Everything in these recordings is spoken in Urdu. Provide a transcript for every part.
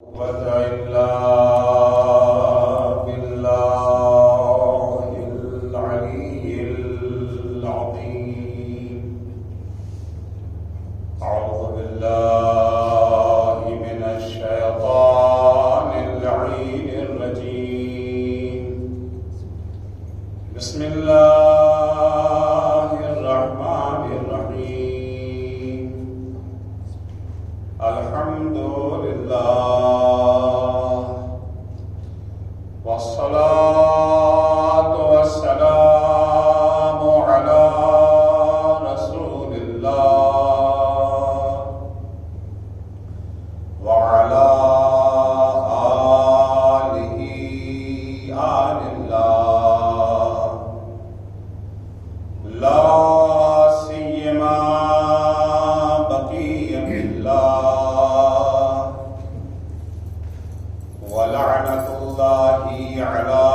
قوة إلا بالله العلي العظيم. أعوذ بالله من الشيطان اللعين الرجيم. بسم الله الرحمن الرحيم. الحمد لله والصلاة والسلام على رسول الله وعلى آله آل الله لا سيما بقية الله ولعنة الله على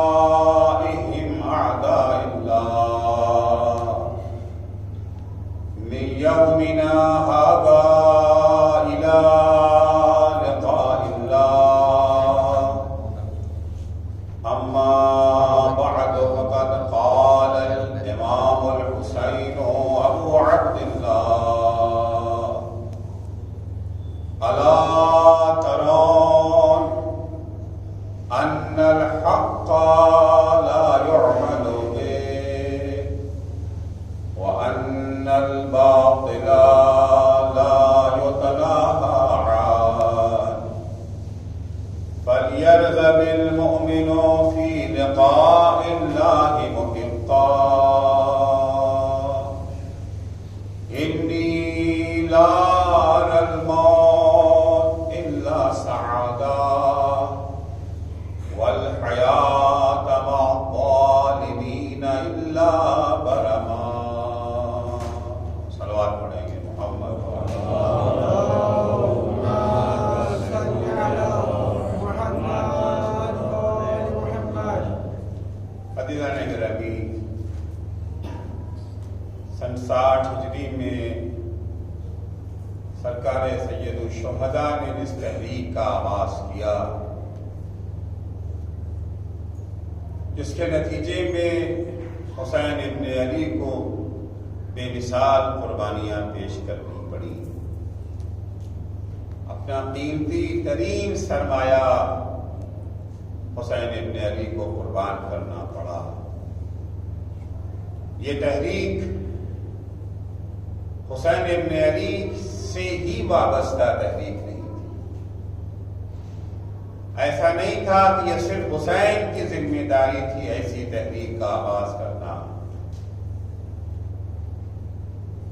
أعدائهم أعداء الله من يومنا هذا إلى لقاء الله. أما بعد فقد قال الإمام الحسين أبو عبد الله: ألا ترون أن الحق لا يعمل به وأن الباطل لا يتناهى عنه فليرغب المؤمن في لقاء الله محقا. إني لا أرى الموت إلا سعادة والحياة مع الظالمين إلا برما. صلوات پڑھیں گے محمد عزیزان گرامی، سن 60 ہجری میں سرکار سید الشہداء نے اس تحریک کا آغاز کیا، جس کے نتیجے میں حسین ابن علی کو بے مثال قربانیاں پیش کرنی پڑی. اپنا قیمتی ترین سرمایہ حسین ابن علی کو قربان کرنا پڑا. یہ تحریک حسین ابن علی سے ہی وابستہ تحریک نہیں تھی. ایسا نہیں تھا کہ یہ صرف حسین کی ذمہ داری تھی ایسی تحریک کا آغاز کرنا،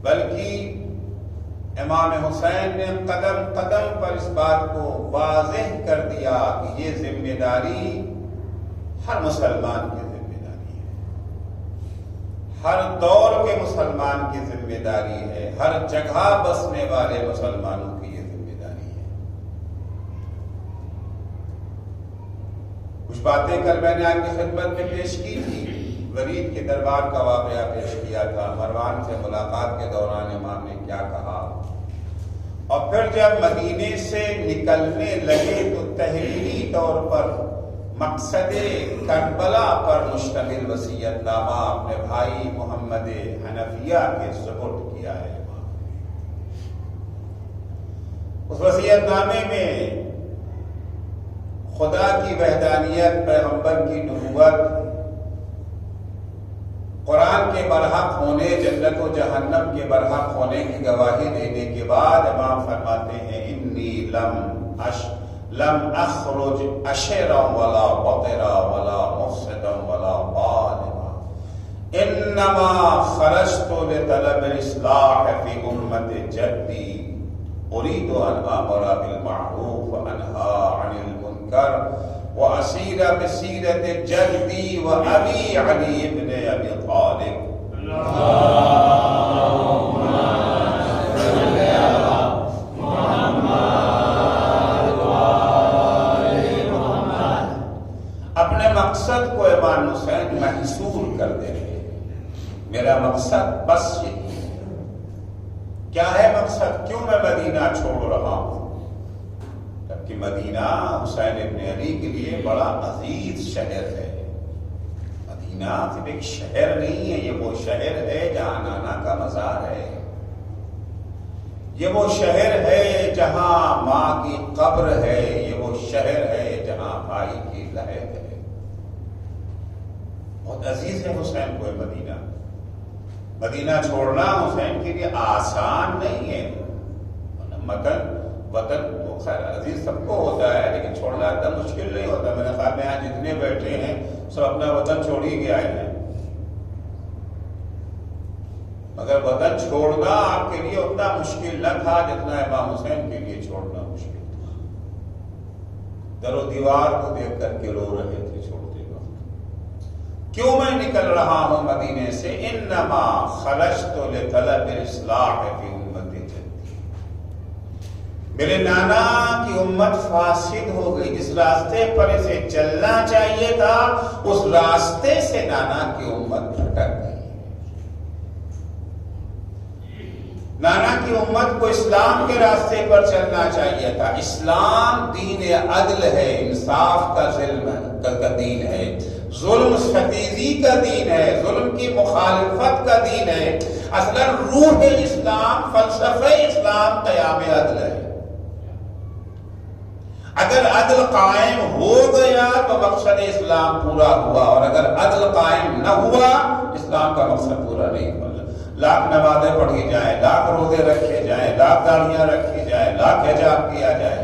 بلکہ امام حسین نے قدم قدم پر اس بات کو واضح کر دیا کہ یہ ذمہ داری ہر مسلمان کی ذمہ داری ہے، ہر دور کے مسلمان کی ذمہ داری ہے، ہر جگہ بسنے والے مسلمانوں کی یہ ذمہ داری ہے. کچھ باتیں کل میں نے آپ کی خدمت میں پیش کی تھی. ولید کے دربار کا واقعہ پیش کیا تھا. مروان سے ملاقات کے دوران امام نے کیا کہا، اور پھر جب مدینے سے نکلنے لگے تو تحریری طور پر مقصد کربلا پر مشتمل وصیت نامہ اپنے بھائی محمد حنفیہ کے سپرد کیا ہے. اس وصیت نامے میں خدا کی وحدانیت، پیغمبر کی نبوت، قرآن کے برحق ہونے، جنت و جہنم کے برحق ہونے کی گواہی دینے کے بعد امام فرماتے ہیں: انی لم اخرج اشرا ولا بطرا ولا مفسدا ولا ظالما انما خرجت لطلب الاصلاح فی امت جدی اريد ان امر بالمعروف وانهى عن المنکر واسیر بسیرت جدی وابی علی ابن ابی طالب. اپنے مقصد کو امام حسین محصور کر دے رہے. میرا مقصد بس یہی ہے. کیا ہے مقصد؟ کیوں میں مدینہ چھوڑ چھوڑ رہا ہوں، جبکہ مدینہ حسین ابن علی کے لیے بڑا عزیز شہر ہے۔ مدینہ صرف ایک شہر نہیں ہے، یہ وہ شہر ہے جہاں نانا کا مزار ہے، یہ وہ شہر ہے جہاں ماں کی قبر ہے، یہ وہ شہر ہے جہاں بھائی کی لہد ہے۔ بہت عزیز ہے حسین کو مدینہ۔ مدینہ چھوڑنا حسین کے لیے آسان نہیں ہے۔ وطن تو خیر عزیز سب کو ہوتا ہے، لیکن چھوڑنا اتنا مشکل نہیں ہوتا۔ میرے خیال میں آج جتنے بیٹھے ہیں سب اپنا وطن چھوڑ ہی کے آئے ہیں، مگر وطن چھوڑنا آپ کے لیے اتنا مشکل نہ تھا جتنا امام حسین کے لیے چھوڑنا مشکل تھا۔ در و دیوار کو دیکھ کر کے رو رہے تھے چھوڑتے وقت، کیوں میں نکل رہا ہوں مدینے سے؟ انما خرجت لطلب الاصلاح فی امتی جدی، میرے نانا کی امت فاسد ہو گئی، جس راستے پر اسے چلنا چاہیے تھا اس راستے سے نانا کی امت بھٹک گئی۔ نانا کی امت کو اسلام کے راستے پر چلنا چاہیے تھا۔ اسلام دین عدل ہے، انصاف کا دین ہے، ظلم ستیزی کا دین ہے، ظلم کی مخالفت کا دین ہے۔ اصلا روح اسلام، فلسفہ اسلام قیام عدل ہے۔ اگر عدل قائم ہو گیا تو مقصد اسلام پورا ہوا، اور اگر عدل قائم نہ ہوا اسلام کا مقصد پورا نہیں ہوا۔ لاکھ نمازیں پڑھی جائیں، لاکھ روزے رکھے جائیں، لاکھ داڑیاں رکھی جائیں، لاکھ حجاب کیا جائے،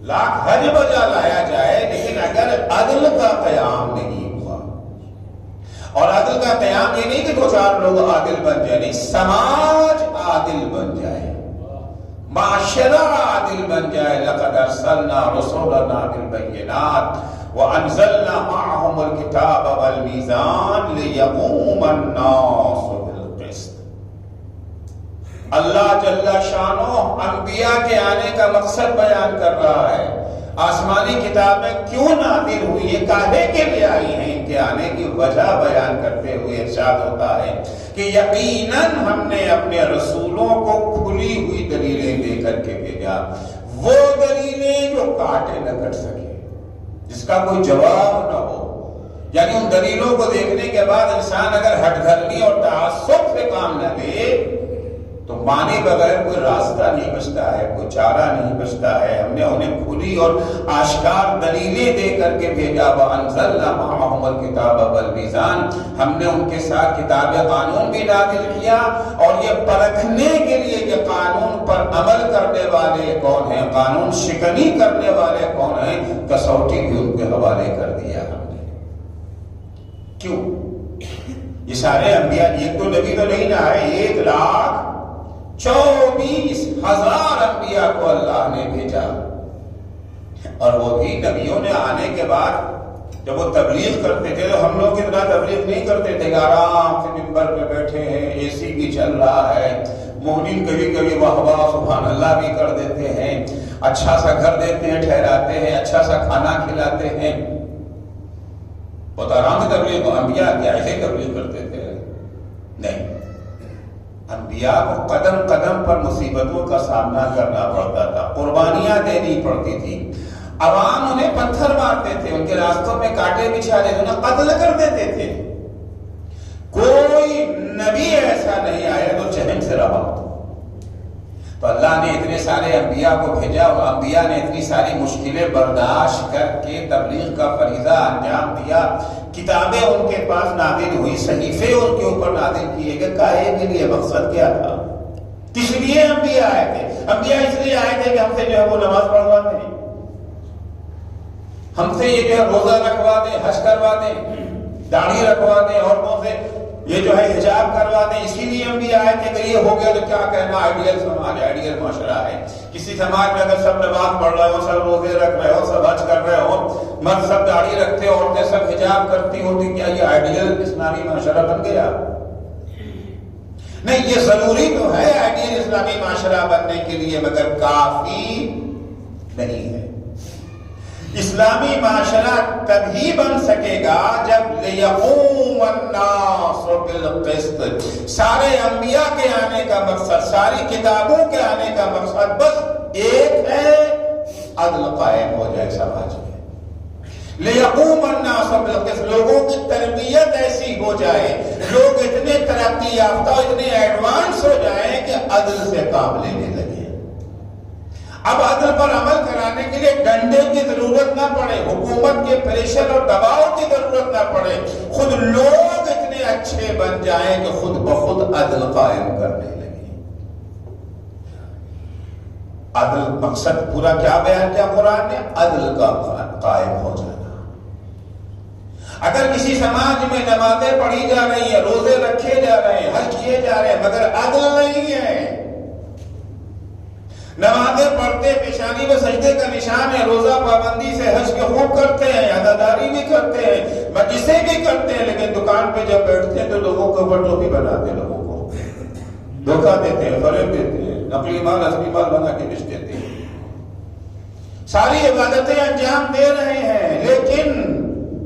لاکھ حج بجا لایا جائے، لیکن اگر عدل کا قیام نہیں ہوا، اور عدل کا قیام یہ نہیں کہ دو چار لوگ عادل بن جائیں، نہیں، سماج عادل بن جائے، معاشرہ عادل بن جائے۔ لقد ارسلنا رسولنا بالبینات وانزلنا معهم الكتاب والمیزان لیقوم الناس بالقسط۔ اللہ جل شانہ انبیاء کے آنے کا مقصد بیان کر رہا ہے۔ آسمانی کتابیں کیوں نازل ہوئی، یہ کاہے کے لیے آئی ہیں، ان کے آنے کی وجہ بیان کرتے ہوئے ارشاد ہوتا ہے کہ یقیناً ہم نے اپنے رسولوں کو کھلی ہوئی دلیلیں دے کر کے بھیجا، وہ دلیلیں جو کاٹے نہ کر سکے، جس کا کوئی جواب نہ ہو۔ یعنی ان دلیلوں کو دیکھنے کے بعد انسان اگر ہٹ دھرمی اور تعصب سے کام نہ لے تو مانے بغیر کوئی راستہ نہیں بچتا ہے، کوئی چارہ نہیں بچتا ہے۔ ہم نے انہیں کھلی اور آشکار دلیلیں دے کر کے بھیجا۔ وَأَنزَلْنَا مَعَهُمُ الْكِتَابَ وَالْمِيزَانَ، ہم نے ان کے ساتھ کتاب قانون بھی نازل کیا، اور یہ پرکھنے کے لیے کہ قانون پر عمل کرنے والے کون ہیں، قانون شکنی کرنے والے کون ہیں، کسوٹی بھی ان کے حوالے کر دیا ہم نے۔ کیوں؟ یہ سارے انبیاء، ایک تو نبی تو نہیں نہ ہے، 1,24,000 انبیاء کو اللہ نے بھیجا، اور وہ بھی نبیوں نے آنے کے بعد جب وہ تبلیغ کرتے تھے تو ہم لوگ اتنا تبلیغ نہیں کرتے تھے کہ آرام سے منبر پہ بیٹھے ہیں، اے سی بھی چل رہا ہے، مومن کبھی کبھی واہ واہ سبحان اللہ بھی کر دیتے ہیں، اچھا سا گھر دیتے ہیں، ٹھہراتے ہیں، اچھا سا کھانا کھلاتے ہیں۔ بہت آرام سے تبلیغ، انبیاء کیا ایسے تبلیغ کرتے تھے؟ نہیں، انبیاء کو قدم قدم پر مصیبتوں کا سامنا کرنا پڑتا تھا، قربانیاں دینی پڑتی تھی، عوام انہیں پتھر مارتے تھے، ان کے راستوں میں کانٹے بچھا دیتے، انہیں قتل کر دیتے تھے۔ کوئی نبی ایسا نہیں آیا جو چہن سے رہا ہو۔ تو اللہ نے اتنے سارے انبیاء کو بھیجا، اور انبیاء نے اتنی ساری مشکلیں برداشت کر کے تبلیغ کا فریضہ انجام دیا۔ کتابیں ان کے پاس نازل ہوئی، صحیفے ان کے اوپر نازل کیے گئے، کاہے کے لیے؟ مقصد کیا تھا؟ کس لیے انبیاء آئے تھے؟ انبیاء اس لیے آئے تھے کہ ہم سے جو ہے وہ نماز پڑھوا دیں، ہم سے یہ جو ہے روزہ رکھوا دیں، حج کروا دیں، داڑھی رکھوا دیں، عورتوں سے یہ جو ہے حجاب کروا دیں۔ اسی لیے انبیاء آئے تھے کہ یہ ہو گیا تو کیا کہنا، آئیڈیل سماج، آئیڈیل معاشرہ ہے۔ کسی سماج میں اگر سب نماز پڑھ رہے ہو، سب روزے رکھ رہے ہو، سب حج کر رہے ہو، مرد سب داڑھی رکھتے، عورتیں سب حجاب کرتی ہوتی، کیا یہ آئیڈیل اسلامی معاشرہ بن گیا؟ نہیں، یہ ضروری تو ہے آئیڈیل اسلامی معاشرہ بننے کے لیے، مگر کافی نہیں ہے۔ اسلامی معاشرہ تبھی بن سکے گا جب لیقوم الناس بالقسط، سارے انبیاء کے آنے کا مقصد، ساری کتابوں کے آنے کا مقصد بس ایک ہے، عدل قائم ہو جائے سماج میں۔ لیقوم الناس بالقسط، لوگوں کی تربیت ایسی ہو جائے، لوگ اتنے ترقی یافتہ، اتنے ایڈوانس ہو جائیں کہ عدل سے کام لینے لگے۔ اب عدل پر عمل کرانے کے لیے ڈنڈے کی ضرورت نہ پڑے، حکومت کے پریشر اور دباؤ کی ضرورت نہ پڑے، خود لوگ اتنے اچھے بن جائیں کہ خود بخود عدل قائم کرنے لگے۔ عدل مقصد پورا کیا بیان کیا قرآن نے؟ عدل کا قائم ہو جانا۔ اگر کسی سماج میں نمازیں پڑھی جا رہی ہیں، روزے رکھے جا رہے ہیں، حج کیے جا رہے ہیں، مگر عدل نہیں ہے، نمازیں پڑھتے پیشانی میں سجدے کا نشان ہے، روزہ پابندی سے حج کے خوب کرتے ہیں، عزاداری بھی کرتے ہیں، مجلسیں بھی کرتے ہیں، لیکن دکان پہ جب بیٹھتے ہیں تو لوگوں کے اوپر ٹوپی بناتے ہیں، لوگوں کو دھوکہ دیتے ہیں، فریب دیتے ہیں، نقلی مال اصلی مال بنا کے بیچ دیتے ہیں، ساری عبادتیں انجام دے رہے ہیں، لیکن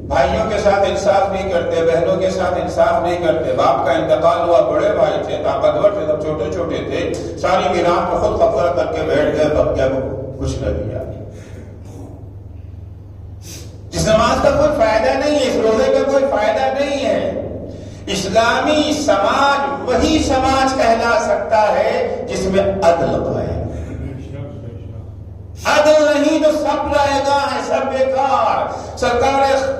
بھائیوں کے ساتھ انصاف نہیں کرتے، بہنوں کے ساتھ انصاف نہیں کرتے۔ باپ کا انتقال ہوا، بڑے بھائی تھے، طاقتور تھے، سب چھوٹے چھوٹے تھے، ساری میراث کو خود قبضہ کر کے بیٹھ گئے، بک گیا، کچھ نہ دیا۔ اس نماز کا کوئی فائدہ نہیں ہے، اس روزے کا کوئی فائدہ نہیں ہے۔ اسلامی سماج وہی سماج کہلا سکتا ہے جس میں عدل قائم۔ عدل نہیں تو سب رائے گاں ہے، سب بیکار۔ سرکار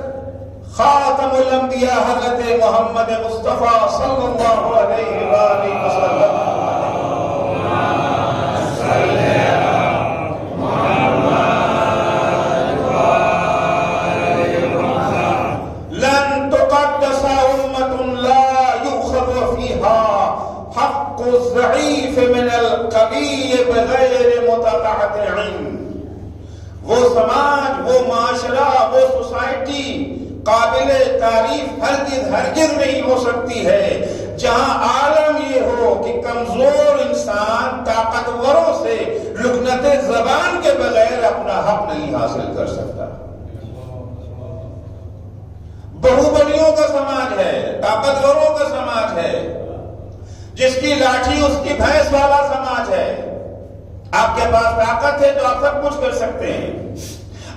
خاتم الانبیاء حضرت محمد مصطفیٰ صلی اللہ علیہ وآلہ وسلم لن تقدس امة لا يؤخذ فيها حق الضعيف من القوي بغیر متقطع۔ وہ سماج، وہ معاشرہ، وہ سوسائٹی قابل تعریف ہرگز نہیں ہو سکتی ہے جہاں عالم یہ ہو کہ کمزور انسان طاقتوروں سے لکنت زبان کے بغیر اپنا حق نہیں حاصل کر سکتا۔ بہوبلیوں کا سماج ہے، طاقتوروں کا سماج ہے، جس کی لاٹھی اس کی بھینس والا سماج ہے۔ آپ کے پاس طاقت ہے تو آپ سب کچھ کر سکتے ہیں۔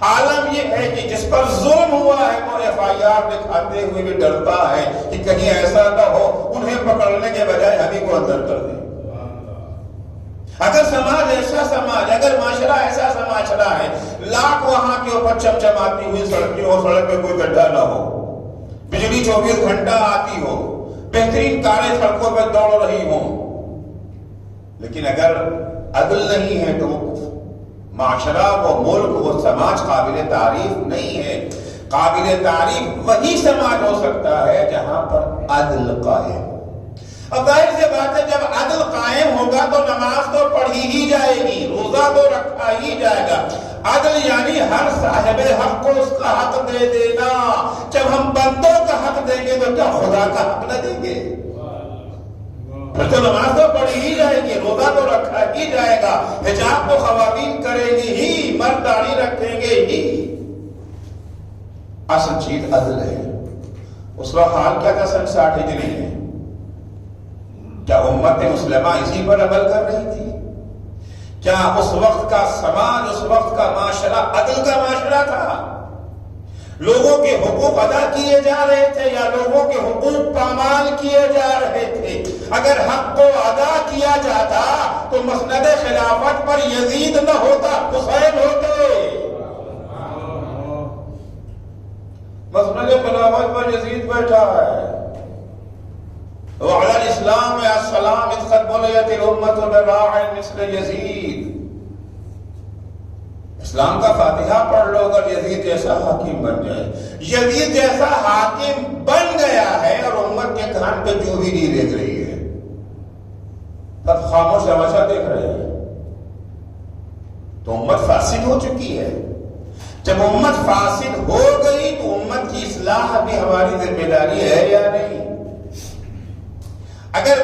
عالم یہ ہے کہ جس پر ظلم ہوا ہے وہ FIR دکھاتے ہوئے بھی ڈرتا ہے کہ کہیں ایسا نہ ہو انہیں پکڑنے کے بجائے ہمیں کو اندر کر دیں۔ اگر سماج ایسا سماج، اگر معاشرہ ایسا معاشرہ ہے، لاکھ وہاں کے اوپر چمچماتی ہوئی سڑکیں ہو، سڑک پہ کوئی گڈھا نہ ہو، بجلی 24 گھنٹہ آتی ہو، بہترین کاریں سڑکوں پہ دوڑ رہی ہوں، لیکن اگر عدل نہیں ہے تو معاشرہ، وہ ملک، وہ سماج قابل تعریف نہیں ہے۔ قابل تعریف وہی سماج ہو سکتا ہے جہاں پر عدل قائم ہو۔ اب ظاہر سے بات ہے، جب عدل قائم ہوگا تو نماز تو پڑھی ہی جائے گی، روزہ تو رکھا ہی جائے گا۔ عدل یعنی ہر صاحب حق کو اس کا حق دے دینا۔ جب ہم بندوں کا حق دیں گے تو کیا خدا کا حق نہ دیں گے؟ پھر تو نماز تو پڑھی ہی جائے گی، روزہ تو رکھا ہی جائے گا، حجاب تو خواتین کریں گی ہی، مرد داڑھی رکھیں گے ہی۔ اصل چیز عدل ہے۔ اس وقت حال کیا تھا سن 60 ہجری میں؟ کیا امت مسلمہ اسی پر عمل کر رہی تھی؟ کیا اس وقت کا سماج، اس وقت کا معاشرہ عدل کا معاشرہ تھا؟ لوگوں کے حقوق ادا کیے جا رہے تھے یا لوگوں کے حقوق پامال کیے جا رہے تھے؟ اگر حق کو ادا کیا جاتا تو مسند خلافت پر یزید نہ ہوتا، حسین ہوتے۔ مسند خلافت پر یزید بیٹھا ہے۔ وعلى الاسلام السلام اذ قد بنيت الامه براع مثل یزید۔ اسلام کا فاتحہ پڑھ لو اگر یزید جیسا حاکم بن جائے۔ یزید جیسا حاکم بن گیا ہے اور امت کے کان پہ جو بھی نہیں دیکھ رہی ہے، اب خاموش تماشا دیکھ رہے ہیں، تو امت فاسد ہو چکی ہے۔ جب امت فاسد ہو گئی تو امت کی اصلاح بھی ہماری ذمہ داری ہے یا نہیں؟ اگر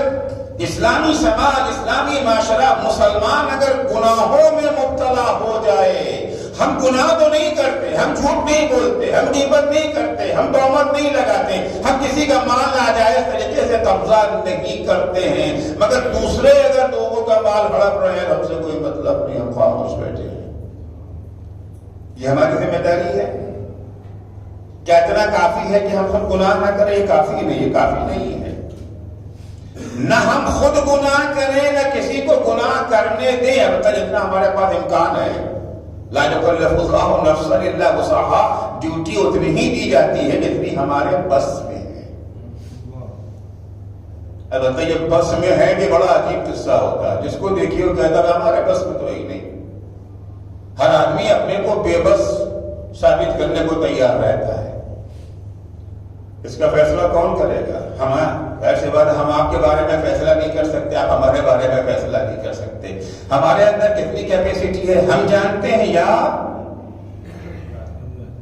اسلامی سماج، اسلامی معاشرہ، مسلمان اگر گناہوں میں مبتلا ہو جائے، ہم گناہ تو نہیں کرتے، ہم جھوٹ نہیں بولتے، ہم غیبت نہیں کرتے، ہم تہمت نہیں لگاتے، ہم کسی کا مال ناجائز طریقے سے قبضہ نہیں کرتے ہیں، مگر دوسرے اگر لوگوں کا مال ہڑپ رہے ہیں ہم سے کوئی مطلب نہیں، ہم خاموش بیٹھے ہیں۔ یہ ہماری ذمہ داری ہے۔ کیا اتنا کافی ہے کہ ہم سب گناہ نہ کریں؟ یہ کافی نہیں، یہ کافی نہیں ہے۔ نہ ہم خود گناہ کریں نہ کسی کو گناہ کرنے دیں، اب تک جتنا ہمارے پاس امکان ہے۔ لا یکلف اللہ نفسا الا وسعها، ڈیوٹی اتنی ہی دی جاتی ہے جتنی ہمارے بس میں ہے۔ البتہ یہ بس میں ہے کہ بڑا عجیب قصہ ہوتا ہے، جس کو دیکھیے وہ کہتا ہے ہمارے بس میں تو ہی نہیں۔ ہر آدمی اپنے کو بے بس ثابت کرنے کو تیار رہتا ہے۔ اس کا فیصلہ کون کرے گا؟ ایسی بات ہم آپ کے بارے میں فیصلہ نہیں کر سکتے، آپ ہمارے بارے میں فیصلہ نہیں کر سکتے۔ ہمارے اندر کتنی کیپیسٹی ہے ہم جانتے ہیں یا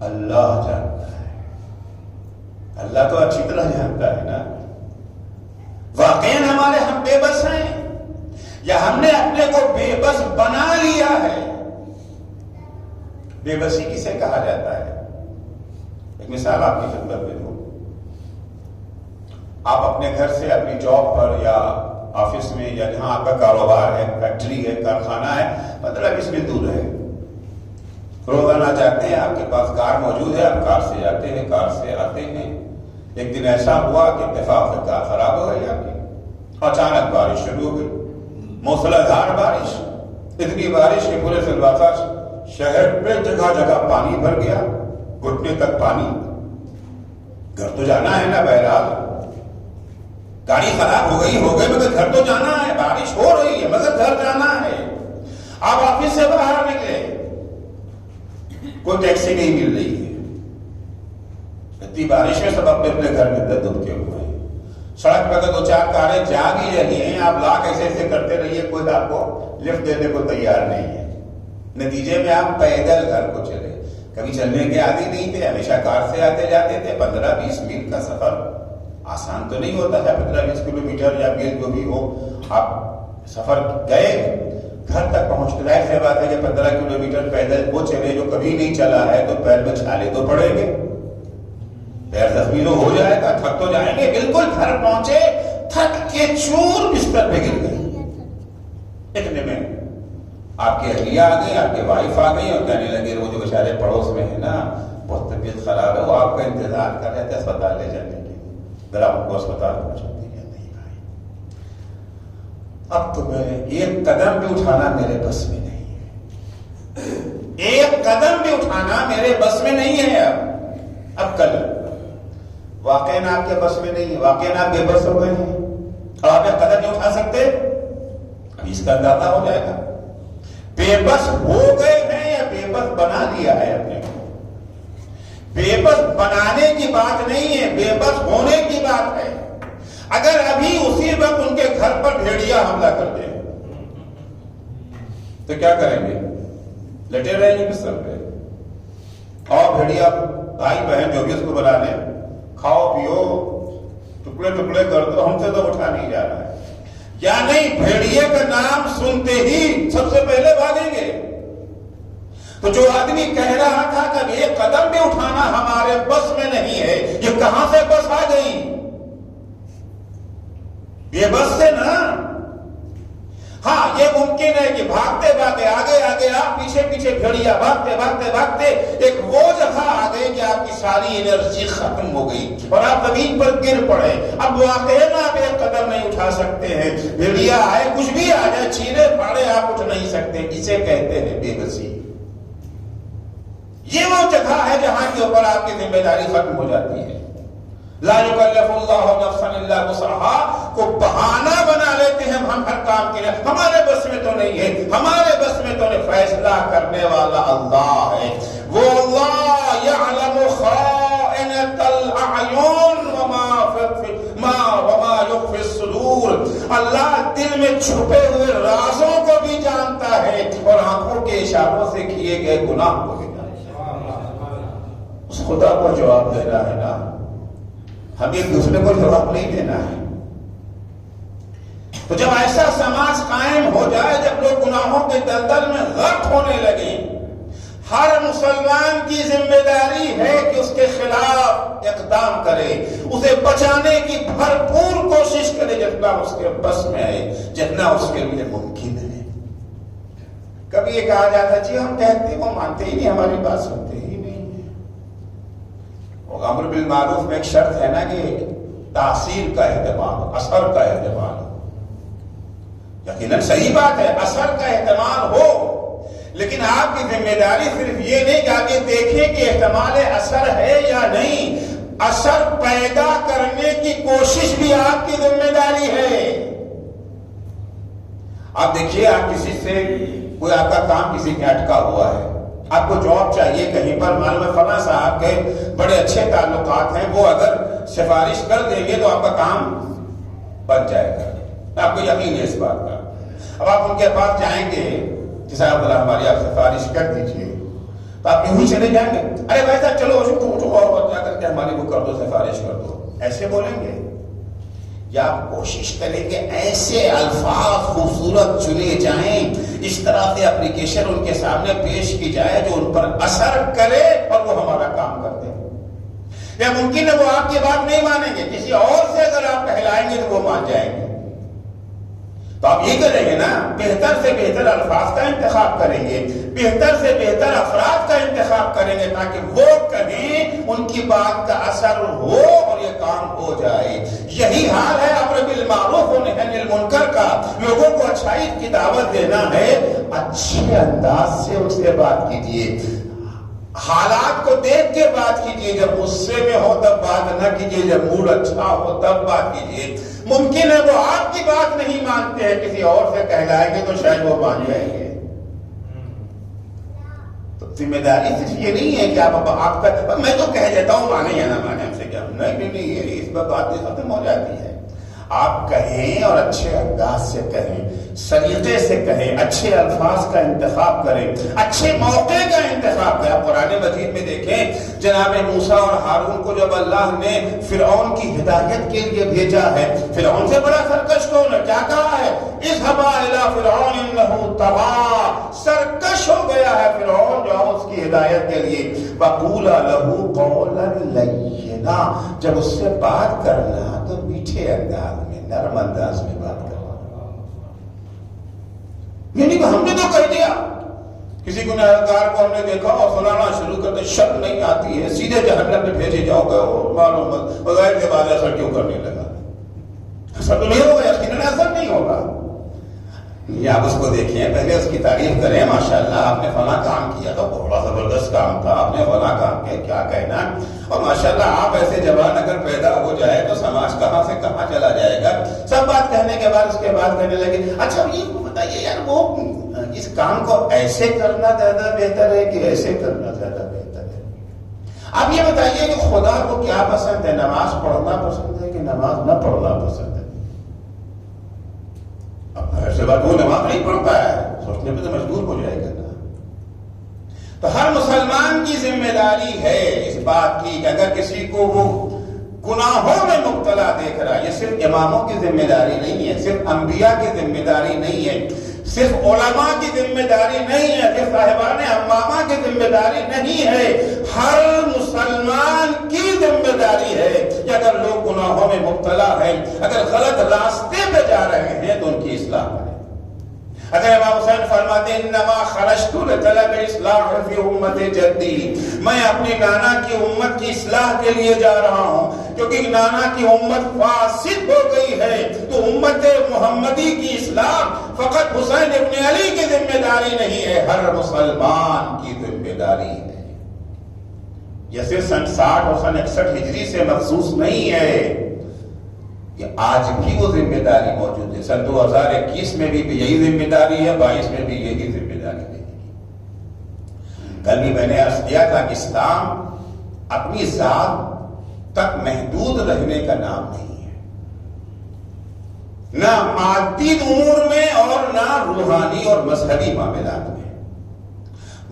اللہ جانتا ہے؟ اللہ تو اچھی طرح جانتا ہے نا۔ واقعی ہمارے ہم بے بس ہیں یا ہم نے اپنے کو بے بس بنا لیا ہے؟ بے بسی کسے کہا جاتا ہے؟ ایک مثال آپ کی خدمت میں دوں۔ آپ اپنے گھر سے اپنی جاب پر یا آفس میں یا جہاں آپ کا کاروبار ہے، فیکٹری ہے، کارخانہ ہے، 15-20 منٹ دور ہے، روزانہ جاتے ہیں، آپ کے پاس کار موجود ہے، آپ کار سے جاتے ہیں، کار سے آتے ہیں۔ ایک دن ایسا ہوا کہ اتفاق سے کار خراب ہو گئی آپ کی، اچانک بارش شروع ہو گئی، موسلادھار بارش، اتنی بارش کہ پورے سلواتا شہر میں جگہ جگہ پانی بھر گیا، گھٹنے تک پانی۔ گھر تو جانا ہے نا، بہرحال گاڑی خراب ہو گئی مگر گھر تو جانا ہے، بارش ہو رہی ہے مگر گھر جانا ہے۔ آپ آفس سے باہر نکلے، کوئی ٹیکسی نہیں مل رہی ہے، اتنی بارش میں سب اپنے اپنے گھر میں دبکے ہوئے ہیں۔ سڑک پہ 2-4 کاریں جا بھی رہی ہیں، آپ لاکھ ایسے کرتے رہیے، کوئی آپ کو لفٹ دینے کو تیار نہیں ہے۔ نتیجے میں آپ پیدل گھر کو چلے، کبھی چلنے کے عادی نہیں تھے، ہمیشہ کار سے آتے جاتے تھے۔ 15-20 میل کا سفر آسان تو نہیں ہوتا ہے، 15-20 کلومیٹر یا میل جو بھی ہو، آپ سفر گئے، گھر تک پہنچ کے ظاہر سی بات ہے کہ 15 کلومیٹر پیدل وہ چلے جو کبھی نہیں چلا ہے، تو پیر میں چھالے تو پڑیں گے، پیر زخمی ہو جائے گا، تھک تو جائیں گے۔ بالکل گھر پہنچے، تھک کے چور بستر پہ گر گئے۔ اتنے میں آپ کی اہلیہ آ گئی، آپ کی وائف آ گئی اور کہنے لگے وہ جو بیچارے پڑوس میں ہے نا، بہت طبیعت خراب ہے، وہ آپ کا انتظار کر رہے تھے اسپتال لے جانے کے لیے، ذرا ان کو اسپتال پہنچا دیجیے۔ نہیں بھائی، اب تو میں ایک قدم بھی اٹھانا میرے بس میں نہیں ہے، ایک قدم بھی اٹھانا میرے بس میں نہیں ہے۔ اب کل واقعی آپ کے بس میں نہیں ہے، واقعی آپ بے بس ہو گئے ہیں اور آپ ایک قدم نہیں اٹھا سکتے، اب اس کا اندازہ ہو جائے گا بے بس ہو گئے ہیں یا بے بس بنا لیا ہے اپنے کو۔ بے بس بنانے کی بات نہیں ہے، بے بس ہونے کی بات ہے۔ اگر ابھی اسی وقت ان کے گھر پر بھیڑیا حملہ کر دے تو کیا کریں گے؟ لٹے رہیں گے بستر پہ، اور بھیڑیا بھائی بہن جو بھی اس کو بنا لیں، کھاؤ پیو، ٹکڑے ٹکڑے کر دو، ہم سے تو اٹھا نہیں جا رہا ہے، یا نہیں بھیڑیے کا نام سنتے ہی سب سے پہلے بھاگیں گے۔ تو جو آدمی کہہ رہا تھا کہ ایک قدم بھی اٹھانا ہمارے بس میں نہیں ہے، یہ کہاں سے بس آ گئی؟ یہ بس سے نا۔ ہاں یہ ممکن ہے کہ بھاگتے بھاگتے آگے آگے آپ، پیچھے پیچھے بھیڑیا، بھاگتے بھاگتے بھاگتے ایک وہ جگہ آ گئی کہ آپ کی ساری انرجی ختم ہو گئی اور آپ زمین پر گر پڑے۔ اب واقعی میں آپ ایک قدم نہیں اٹھا سکتے ہیں، بھیڑیا آئے، کچھ بھی آ جائے، چیرے پھاڑے، آپ اٹھ نہیں سکتے۔ اسے کہتے ہیں بے بسی۔ یہ وہ جگہ ہے جہاں کے اوپر آپ کی ذمہ داری ختم ہو جاتی ہے۔ لا یکلف اللہ نفسا الا وسعها کو بہانہ بنا لیتے ہیں ہم ہر کام کے لیے، ہمارے بس میں تو نہیں ہے، ہمارے بس میں تو نہیں۔ فیصلہ کرنے والا اللہ ہے، وہ اللہ یعلم خائنۃ الاعین وما یخفی الصدور، اللہ دل میں چھپے ہوئے رازوں کو بھی جانتا ہے اور آنکھوں کے اشاروں سے کیے گئے گناہ کو بھی جانتا ہے۔ اس خدا کو جواب دینا ہے نا، ہم ایک دوسرے کو جواب نہیں دینا ہے۔ تو جب ایسا سماج قائم ہو جائے، جب لوگ گناہوں کے دلدل میں غرق ہونے لگے، ہر مسلمان کی ذمہ داری ہے کہ اس کے خلاف اقدام کرے، اسے بچانے کی بھرپور کوشش کرے جتنا اس کے بس میں ہے، جتنا اس کے لیے ممکن ہے۔ کبھی یہ کہا جاتا جی ہم کہتے وہ مانتے ہی نہیں، ہماری بات سنتے ہی نہیں۔ وہ امر بالمعروف میں ایک شرط ہے نا کہ تاثیر کا احتمال، اثر کا احتمال۔ یقیناً صحیح بات ہے، اثر کا احتمال ہو، لیکن آپ کی ذمہ داری صرف یہ نہیں کہ آگے دیکھیں کہ احتمال اثر ہے یا نہیں، اثر پیدا کرنے کی کوشش بھی آپ کی ذمہ داری ہے۔ آپ دیکھیے، آپ کسی سے کوئی آپ کا کام کسی کے اٹکا ہوا ہے، آپ کو جاب چاہیے کہیں پر، معلوم ہے فلاں صاحب کے بڑے اچھے تعلقات ہیں، وہ اگر سفارش کر دیں گے تو آپ کا کام بن جائے گا، آپ کو یقین ہے اس بات کا۔ اب آپ ان کے پاس جائیں گے کہ صاحب اللہ ہماری آپ سفارش کر دیجئے، تو آپ یوں ہی چلے جائیں گے، ارے بھائی صاحب چلو اور جا کر کے ہماری وہ کر دو، سفارش کر دو، ایسے بولیں گے؟ یا آپ کوشش کریں کہ ایسے الفاظ خوبصورت چنے جائیں، اس طرح سے اپلیکیشن ان کے سامنے پیش کی جائے جو ان پر اثر کرے اور وہ ہمارا کام کر دیں؟ یا ممکن ہے وہ آپ کی بات نہیں مانیں گے، کسی اور سے اگر آپ کہلائیں گے تو وہ مان جائیں گے؟ تو آپ یہ کریں گے نا، بہتر سے بہتر الفاظ کا انتخاب کریں گے، بہتر سے بہتر افراد کا انتخاب کریں گے تاکہ وہ کہیں، ان کی بات کا اثر ہو اور یہ کام ہو جائے۔ یہی حال ہے امر بالمعروف و نہی عن المنکر کا۔ لوگوں کو اچھائی کی دعوت دینا ہے، اچھے انداز سے ان سے بات کیجیے، حالات کو دیکھ کے بات کیجیے، جب غصے میں ہو تب بات نہ کیجیے، جب موڈ اچھا ہو تب بات کیجیے۔ ممکن ہے وہ آپ کی بات نہیں مانتے ہیں، کسی اور سے کہلائیں گے تو شاید وہ مان جائیں گے۔ تو ذمہ داری صرف یہ نہیں ہے کہ آپ کا میں تو کہہ دیتا ہوں مانے یا نہ مانے، ہم سے کیا، نہیں، اس پر بات ختم ہو جاتی ہے۔ آپ کہیں اور اچھے انداز سے کہیں، سلیقے سے کہیں، اچھے الفاظ کا انتخاب کریں، اچھے موقع کا انتخاب کریں۔ قرآن مجید میں دیکھیں جناب موسیٰ اور ہارون کو جب اللہ نے فرعون کی ہدایت کے لیے بھیجا ہے، فرعون سے بڑا سرکش کون ہے؟ کیا کہا ہے؟ اذهبا الى فرعون انه طغى، سرکش ہو گیا ہے فرعون، جو اس کی ہدایت کے لیے وقولا له قولا لینا، جب اس سے بات کرنا تو میٹھے انداز میں، نرم انداز میں بات کرنا۔ یعنی کہ ہم نے تو کہہ دیا، کسی گنہگار کو ہم نے دیکھا اور سنانا شروع کر دیا، شرم نہیں آتی ہے، سیدھے جہنم میں بھیجے جاؤ گے، اور معلوم بغیر کے بعد ایسا کیوں کرنے لگا؟ ایسا تو نہیں ہوگا، یقیناً ایسا نہیں ہوگا۔ یہ آپ اس کو دیکھیں، پہلے اس کی تعریف کریں، ماشاءاللہ آپ نے فلاں کام کیا تھا، بڑا زبردست کام تھا، آپ نے فلاں کام کیا، کیا کہنا۔ اور ماشاءاللہ آپ ایسے جوان اگر پیدا ہو جائے تو سماج کہاں سے کہاں چلا جائے گا۔ سب بات کہنے کے بعد اس کے بعد کہنے لگے اچھا یہ بتائیے یار، وہ اس کام کو ایسے کرنا زیادہ بہتر ہے کہ ایسے کرنا زیادہ بہتر ہے؟ آپ یہ بتائیے کہ خدا کو کیا پسند ہے، نماز پڑھنا پسند ہے کہ نماز نہ پڑھنا پسند ہے؟ اب ایسے بات وہ نماز نہیں پڑھتا ہے، سوچنے پہ تو مجبور ہو جائے گا نا۔ تو ہر مسلمان کی ذمہ داری ہے اس بات کی کہ اگر کسی کو وہ گناہوں میں مبتلا دیکھ رہا ہے، یہ صرف اماموں کی ذمہ داری نہیں ہے، صرف انبیاء کی ذمہ داری نہیں ہے، صرف علماء کی ذمہ داری نہیں ہے، صرف صاحبان امامہ کی ذمہ داری نہیں ہے، ہر مسلمان کی ذمہ داری ہے کہ اگر لوگ گناہوں میں مبتلا ہیں، اگر غلط راستے پہ جا رہے ہیں تو ان کی اصلاح کریں۔ اگر امام حسین فرماتے ہیں انما خرجت لطلب اصلاح فی امت جدی، میں اپنی نانا کی امت کی اصلاح کے لیے جا رہا ہوں، کیونکہ نانا کی امت فاسد ہو گئی ہے، تو امت محمدی کی اصلاح فقط حسین ابن علی کی ذمہ داری نہیں ہے، ہر مسلمان کی ذمہ داری ہے۔ یہ صرف سن 60 اور سن 61 ہجری سے مخصوص نہیں ہے، کہ آج بھی وہ ذمہ داری موجود ہے۔ سن 2021 میں بھی یہی ذمہ داری ہے، 22 میں بھی یہی ذمہ داری ہے۔ کل بھی میں نے عرض کیا تھا کہ اسلام اپنی ذات تک محدود رہنے کا نام نہیں ہے، نہ مادی امور میں اور نہ روحانی اور مذہبی معاملات میں۔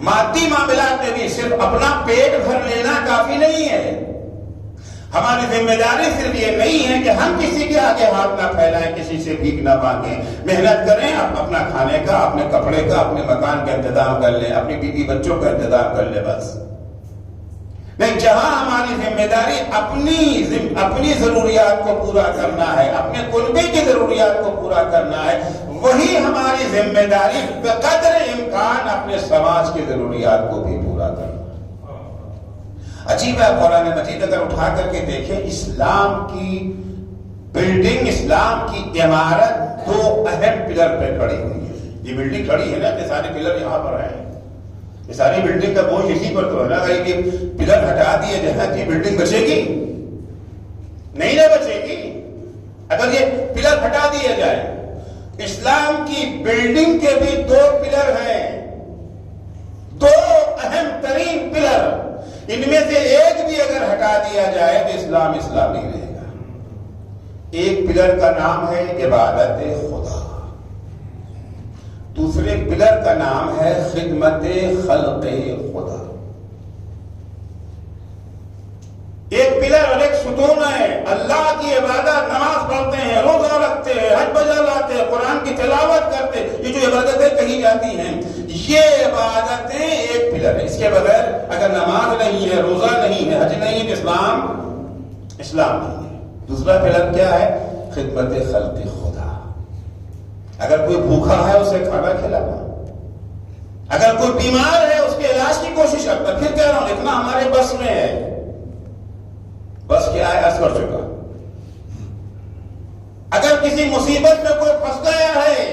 مادی معاملات میں بھی صرف اپنا پیٹ بھر لینا کافی نہیں ہے، ہماری ذمہ داری صرف یہ نہیں ہے کہ ہم کسی کے آگے ہاتھ نہ پھیلائیں، کسی سے بھیک نہ مانگیں، محنت کریں، اپنا کھانے کا، اپنے کپڑے کا، اپنے مکان کا انتظام کر لیں، اپنی بیوی بچوں کا انتظام کر لیں، بس نہیں، جہاں ہماری ذمہ داری اپنی ضروریات کو پورا کرنا ہے، اپنے کنبے کی ضروریات کو پورا کرنا ہے، وہی ہماری ذمہ داری بقدر امکان اپنے سماج کی ضروریات کو بھی پورا کرنا۔ عجیب ہے، قرآن مجید اگر اٹھا کر کے دیکھیں، اسلام کی بلڈنگ، اسلام کی عمارت دو اہم پلر پہ کھڑی ہوئی ہے۔ یہ بلڈنگ کھڑی ہے نا، کہ سارے پلر یہاں پر ہیں، یہ ساری بلڈنگ کا بوجھ اسی پر تو ہے نا۔ اگر یہ پلر ہٹا دیے جائیں تو بلڈنگ بچے گی نہیں، نہ بچے گی۔ اگر یہ پلر ہٹا دیے جائے، اسلام کی بلڈنگ کے بھی دو پلر ہیں، دو اہم ترین پلر، ان میں سے ایک بھی اگر ہٹا دیا جائے تو اسلام اسلامی رہے گا۔ ایک پلر کا نام ہے عبادت خدا، دوسرے پلر کا نام ہے خدمت خلق خدا۔ ایک پلر اور ایک ستون ہے، اللہ کی عبادت، نماز پڑھتے ہیں، روزہ رکھتے ہیں، حج بجا لاتے ہیں، قرآن کی تلاوت کرتے ہیں، یہ جو عبادتیں کہی جاتی ہیں، یہ عبادتیں ایک پلر ہے۔ اس کے بغیر اگر نماز نہیں ہے، روزہ نہیں ہے، حج نہیں ہے، اسلام نہیں ہے۔ دوسرا پلر کیا ہے؟ خدمت خلق خدا۔ اگر کوئی بھوکا ہے اسے کھانا کھلانا، اگر کوئی بیمار ہے اس کے علاج کی کوشش کرنا۔ پھر کہہ رہا ہوں، اتنا ہمارے بس میں ہے، بس کیا ہے، عرض کر چکا۔ اگر کسی مصیبت میں کوئی پھنس گیا ہے،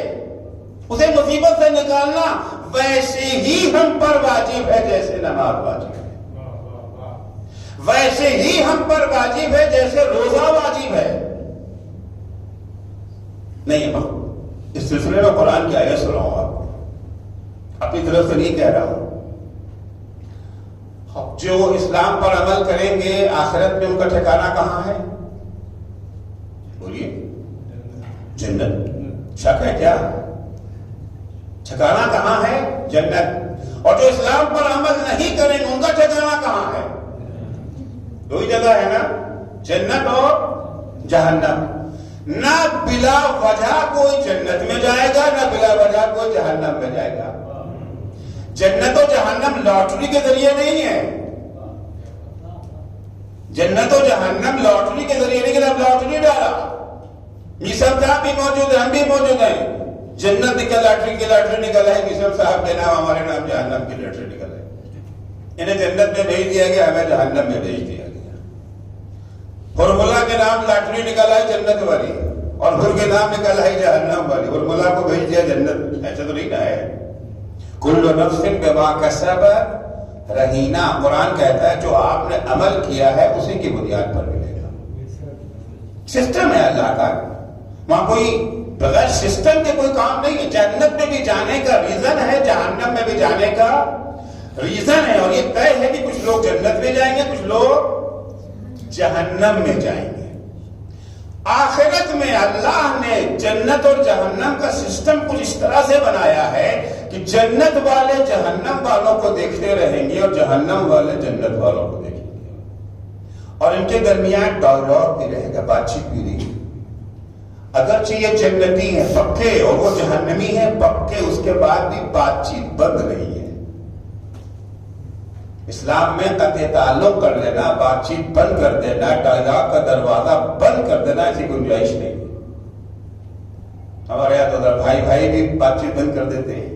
اسے مصیبت سے نکالنا ویسے ہی ہم پر واجب ہے جیسے نماز واجب ہے، ویسے ہی ہم پر واجب ہے جیسے روزہ واجب ہے۔ نہیں، اس سلسلے میں قرآن کی آیت سن رہا ہوں، آپ کو اپنی طرف سے نہیں کہہ رہا ہوں۔ جو اسلام پر عمل کریں گے آخرت میں ان کا ٹھکانہ کہاں ہے؟ بولیے، جنت۔ شک ہے کیا؟ ٹھکانہ کہاں ہے؟ جنت۔ اور جو اسلام پر عمل نہیں کریں گے ان کا ٹھکانہ کہاں ہے؟ دو ہی جگہ ہے نا، جنت اور جہنم۔ نہ بلا وجہ کوئی جنت میں جائے گا، نہ بلا وجہ کوئی جہنم میں جائے گا۔ جنت و جہنم لاٹری کے ذریعے نہیں ہے، جنت و جہنم لاٹری کے ذریعے نہیں کہ اب لاٹری ڈالا، میسر صاحب بھی موجود ہیں، ہم بھی موجود ہیں، جنت نکل لاٹری کی لاٹری نکل ہے، میسر صاحب کے نام ہمارے نام جہنم کی لاٹری نکل ہے۔ انہیں جنت میں بھیج دیا گیا، ہمیں جہنم میں بھیج دیا گیا۔ ہرملا کے نام لاٹری نکل ہے جنت والی، اور ہر کے نام نکل ہے جہنم والی، ہرملا کو بھیج دیا جنت، ایسا تو نہیں نہ ہے۔ کل نفس بما کسبت رہینہ، قرآن کہتا ہے جو آپ نے عمل کیا ہے اسی کی بنیاد پر ملے گا۔ سسٹم ہے اللہ کا، وہاں کوئی بغیر سسٹم کے کوئی کام نہیں ہے۔ جنت میں بھی جانے کا ریزن ہے، جہنم میں بھی جانے کا ریزن ہے، اور یہ طے ہے کہ کچھ لوگ جنت میں جائیں گے، کچھ لوگ جہنم میں جائیں گے۔ آخرت میں اللہ نے جنت اور جہنم کا سسٹم کچھ اس طرح سے بنایا ہے کہ جنت والے جہنم والوں کو دیکھتے رہیں گے اور جہنم والے جنت والوں کو دیکھیں گے، اور ان کے درمیان ڈائلاگ بھی رہے گا، بات چیت بھی رہے گی۔ اگرچہ یہ جنتی ہیں پکے اور وہ جہنمی ہیں پکے، اس کے بعد بھی بات چیت بند رہی ہے۔ اسلام میں قطع تعلق کر لینا، بات چیت بند کر دینا، ڈائلاگ کا دروازہ بند کر دینا، ایسی گنجائش نہیں۔ ہمارے یہاں تو بھائی بھائی بھی بات چیت بند کر دیتے ہیں،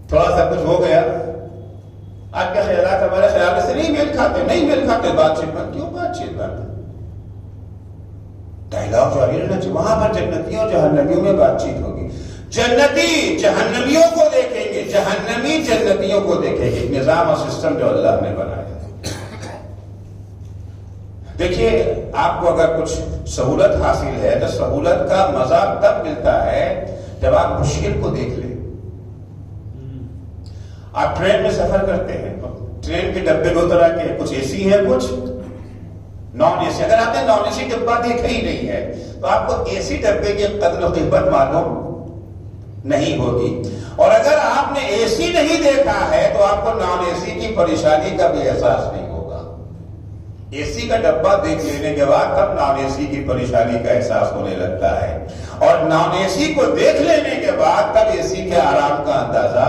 تھوڑا سا کچھ ہو گیا، آپ کے خیالات ہمارے خیال سے نہیں میل کھاتے، بات چیت بند۔ کیوں بات چیت بند؟ ڈائلاگ جاری رہنا چاہیے۔ وہاں پر جنتیوں اور جہنمیوں میں بات چیت ہوگی، جنتی جہنمیوں کو دیکھیں گے، جہنمی جنتیوں کو دیکھیں گے۔ نظام اور سسٹم جو اللہ نے بنایا ہے۔ دیکھیے، آپ کو اگر کچھ سہولت حاصل ہے تو سہولت کا مزہ تب ملتا ہے جب آپ مشکل کو دیکھ لیں۔ آپ ٹرین میں سفر کرتے ہیں، ٹرین کے ڈبے دو طرح کے، کچھ اے سی ہیں، کچھ نان اے سی۔ اگر آپ نے نان اے سی ڈبہ دیکھا ہی نہیں ہے تو آپ کو اے سی ڈبے کی قدر و قیمت معلوم نہیں ہوگی، اور اگر آپ نے اے سی نہیں دیکھا ہے تو آپ کو نان اے سی کی پریشانی کا بھی احساس نہیں ہوگا۔ اے سی کا ڈبہ دیکھ لینے کے بعد تب نان اے سی کی پریشانی کا احساس ہونے لگتا ہے، اور نان اے سی کو دیکھ لینے کے بعد تب اے سی کے آرام کا اندازہ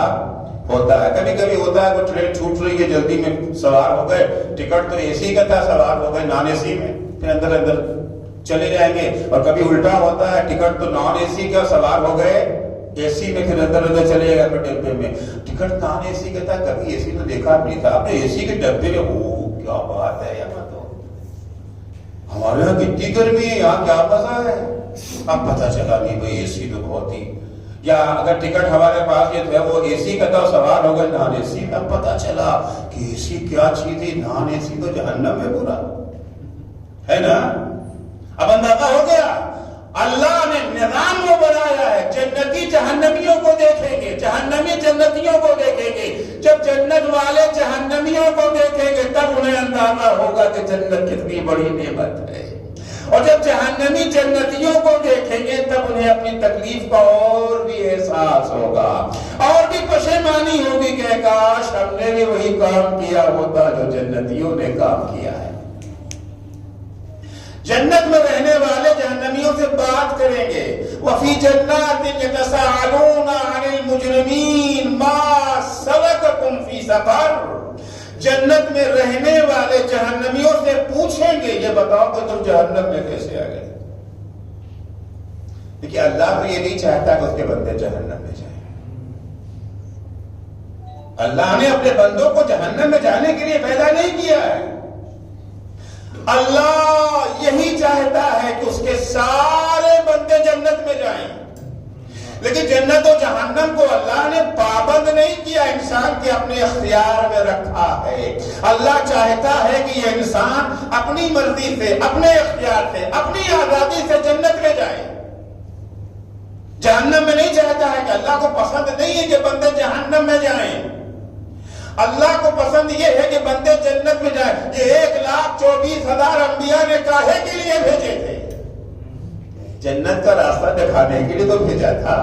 ہوتا ہے۔ کبھی کبھی ہوتا ہے کہ ٹرین چھوٹ رہی ہے، جلدی میں سوار ہو گئے، ٹکٹ تو اے سی کا تھا، سوار ہو گئے نان اے سی میں، پھر اندر اندر چلے جائیں گے۔ اور کبھی الٹا ہوتا ہے، ٹکٹ تو نان اے سی کا، سوار ہو گئے اے سی میں، پھر اندر اندر چلے گئے ڈبے میں۔ ٹکٹ نان اے سی کا تھا، کبھی اے سی تو دیکھا نہیں تھا، آپ نے اے سی کے ڈبے میں، او کیا بات ہے یہاں، تو ہمارے یہاں کتنی گرمی ہے، یہاں کیا مزہ ہے۔ اب پتہ چلا نہیں بھائی اے سی تو بہت ہی، یا اگر ٹکٹ ہمارے پاس یہ تھا وہ اے سی کا تھا، سوار ہو گئے نان اے سی میں، پتہ چلا کہ اے سی کیا چیز ہے، نان اے سی تو جہنم میں برا ہے نا۔ اب اندازہ ہو گیا، اللہ نے نظام وہ بنایا ہے، جنتی جہنمیوں کو دیکھیں گے، جہنمی جنتیوں کو دیکھیں گے۔ جب جنت والے جہنمیوں کو دیکھیں گے تب انہیں اندازہ ہوگا کہ جنت کتنی بڑی نعمت ہے، اور جب جہنمی جنتیوں کو دیکھیں گے تب انہیں اپنی تکلیف کا اور بھی احساس ہوگا، اور بھی پشیمانی ہوگی کہ کاش ہم نے بھی وہی کام کیا ہوتا جو جنتیوں نے کام کیا ہے۔ جنت میں رہنے والے جہنمیوں سے بات کریں گے، وَفِي جَنَّاتٍ يَتَسَاءَلُونَ عَنِ الْمُجْرِمِينَ مَا سَلَكَكُمْ فِي سَقَرَ۔ جنت میں رہنے والے جہنمیوں سے پوچھیں گے، یہ بتاؤ کہ تم جہنم میں کیسے آ گئے۔ دیکھیے اللہ تو یہ نہیں چاہتا کہ اس کے بندے جہنم میں جائیں، اللہ نے اپنے بندوں کو جہنم میں جانے کے لیے پیدا نہیں کیا ہے۔ اللہ یہی چاہتا ہے کہ اس کے سارے بندے جنت میں جائیں، لیکن جنت و جہنم کو اللہ نے پابند نہیں کیا، انسان کے اپنے اختیار میں رکھا ہے۔ اللہ چاہتا ہے کہ یہ انسان اپنی مرضی سے، اپنے اختیار سے، اپنی آزادی سے جنت میں جائے، جہنم میں نہیں چاہتا ہے۔ کہ اللہ کو پسند نہیں ہے کہ بندے جہنم میں جائیں، اللہ کو پسند یہ ہے کہ بندے جنت میں جائیں۔ یہ 1,24,000 انبیاء نے کاہے کے لیے بھیجے تھے؟ جنت کا راستہ دکھانے کے لیے تو بھیجا تھا۔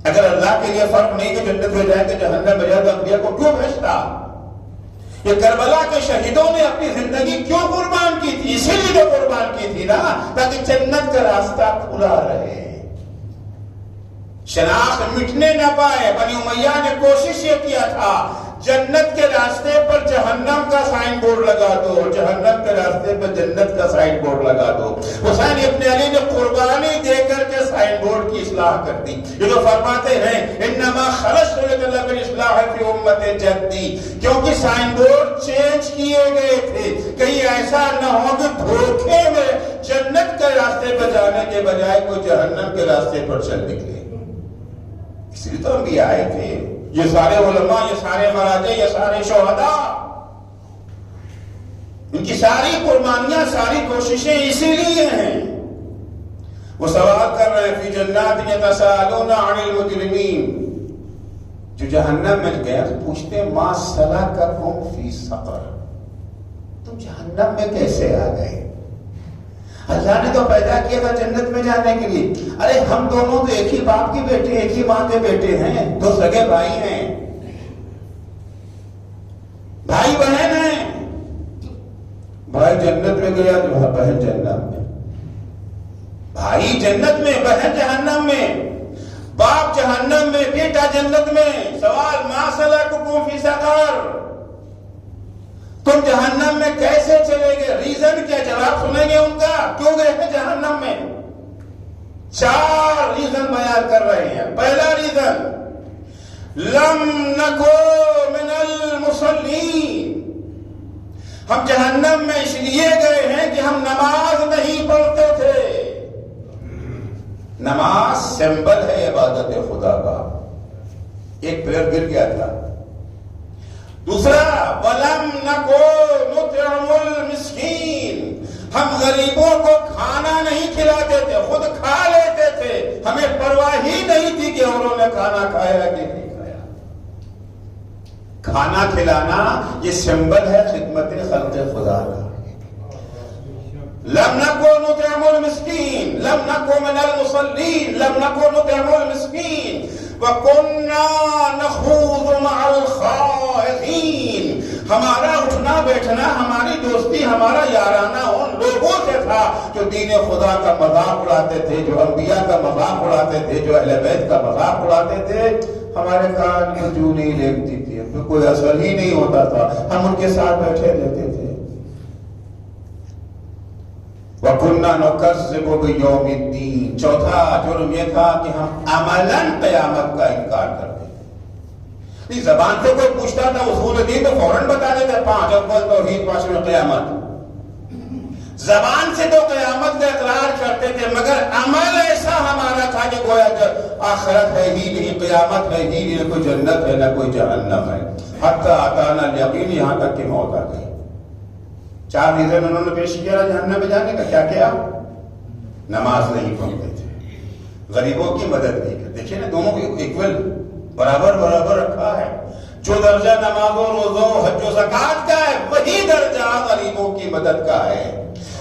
اگر اللہ کے لیے فرق نہیں کہ جنت میں جائے کہ جہنم میں جائے تو انبیاء کو کیوں بھیجتا؟ یہ کربلا کے شہیدوں نے اپنی زندگی کیوں قربان کی تھی؟ اسی لیے تو قربان کی تھی نا، تاکہ جنت کا راستہ کھلا رہے، شناخت مٹنے نہ پائے۔ بنی امیہ نے کوشش یہ کیا تھا، جنت کے راستے پر جہنم کا سائن بورڈ لگا دو، جہنم کے راستے پر جنت کا سائن بورڈ لگا دو۔ حسین ابن علی نے قربانی دے کر کے سائن بورڈ کی اصلاح کر دی۔ یہ جو فرماتے ہیں انما خرجت لطلب الاصلاح فی امت جدی، کیونکہ سائن بورڈ چینج کیے گئے تھے، کہیں ایسا نہ ہو کہ دھوکے میں جنت کے راستے پر جانے کے بجائے کوئی جہنم کے راستے پر چل نکلے۔ اس لیے تو انبیاء آئے تھے، یہ سارے علماء، یہ سارے مراجع، یہ سارے شہداء، ان کی ساری قربانیاں، ساری کوششیں اسی لیے ہیں۔ وہ سوال کر رہے ہیں فی جنات یتساءلون عن المجرمین، جو جہنم میں گئے تو پوچھتے ہیں ما سلککم فی سقر، تم جہنم میں کیسے آ گئے؟ اللہ نے تو پیدا کیا تھا جنت میں جانے کے لیے۔ ارے ہم دونوں تو ایک ہی باپ کے بیٹے، ایک ہی ماں کے بیٹے ہیں، دو سگے بھائی ہیں، بھائی بہن ہیں۔ بھائی جنت میں گیا تو بہن جہنم میں، بھائی جنت میں، بہن جہنم میں، باپ جہنم میں، بیٹا جنت میں۔ سوال ما سلککم فی سقر، تم جہنم میں کیسے چلے گئے؟ ریزن کیا؟ جواب سنیں گے ان کا، کیوں گئے ہیں جہنم میں؟ 4 ریزن بیان کر رہے ہیں۔ پہلا ریزن، لم نکو من المصلین، ہم جہنم میں اس لیے گئے ہیں کہ ہم نماز نہیں پڑھتے تھے۔ نماز سمبل ہے عبادت خدا کا، ایک پلیئر گر گیا تھا۔ دوسرا، وَلَمْ نَكُ نُطْعِمُ الْمِسْكِينَ، ہم غریبوں کو کھانا نہیں کھلاتے تھے، خود کھا لیتے تھے، ہمیں پرواہ ہی نہیں تھی کہ اوروں نے کھانا کھایا کہ نہیں کھایا۔ کھانا کھلانا یہ سمبل ہے خدمت خلق خدا کا۔ لَمْ نَكُ نُطْعِمُ الْمِسْكِينَ، لَمْ نَكُ مِنَ الْمُصَلِّينَ، لَمْ نَكُ نُطْعِمُ الْمِسْكِينَ، وَكُنَّا نَخُوضُ مَعَ الْخَائِضِينَ، ہمارا اٹھنا بیٹھنا، ہماری دوستی ہمارا یارانہ ان لوگوں سے تھا جو دین خدا کا مذاق اڑاتے تھے، جو انبیاء کا مذاق اڑاتے تھے، جو اہل بیت کا مذاق اڑاتے تھے۔ ہمارے کان میں جو نہیں لگتی تھی، کوئی اثر ہی نہیں ہوتا تھا، ہم ان کے ساتھ بیٹھے رہتے تھے۔ وَكُنَّا نُكَذِّبُ بِيَوْمِ الدِّينِ، چوتھا جرم یہ تھا کہ ہم عملاً قیامت کا انکار کرتے تھے۔ نہیں، زبان سے کوئی پوچھتا تھا اصول دین تو فوراً بتا دیتے، 5 اول توحید، 5ویں قیامت۔ زبان سے تو قیامت کا اقرار کرتے تھے، مگر عمل ایسا ہمارا تھا کہ گویا آخرت ہے ہی نہیں، قیامت ہے ہی نہیں، نہ کوئی جنت ہے نہ کوئی جہنم ہے۔ حتی اتانا الیقین، یہاں تک کہ موت آ گئی۔ 4 ریزن انہوں نے پیش کیا جہنم میں جانے کا۔ کیا کیا؟ نماز نہیں پڑھتے تھے، غریبوں کی مدد نہیں کرتے۔ دیکھیں نا، دونوں کو ایکول، برابر برابر رکھا ہے۔ جو درجہ نماز و روزوں حج و زکات کا ہے، وہی درجہ غریبوں کی مدد کا ہے،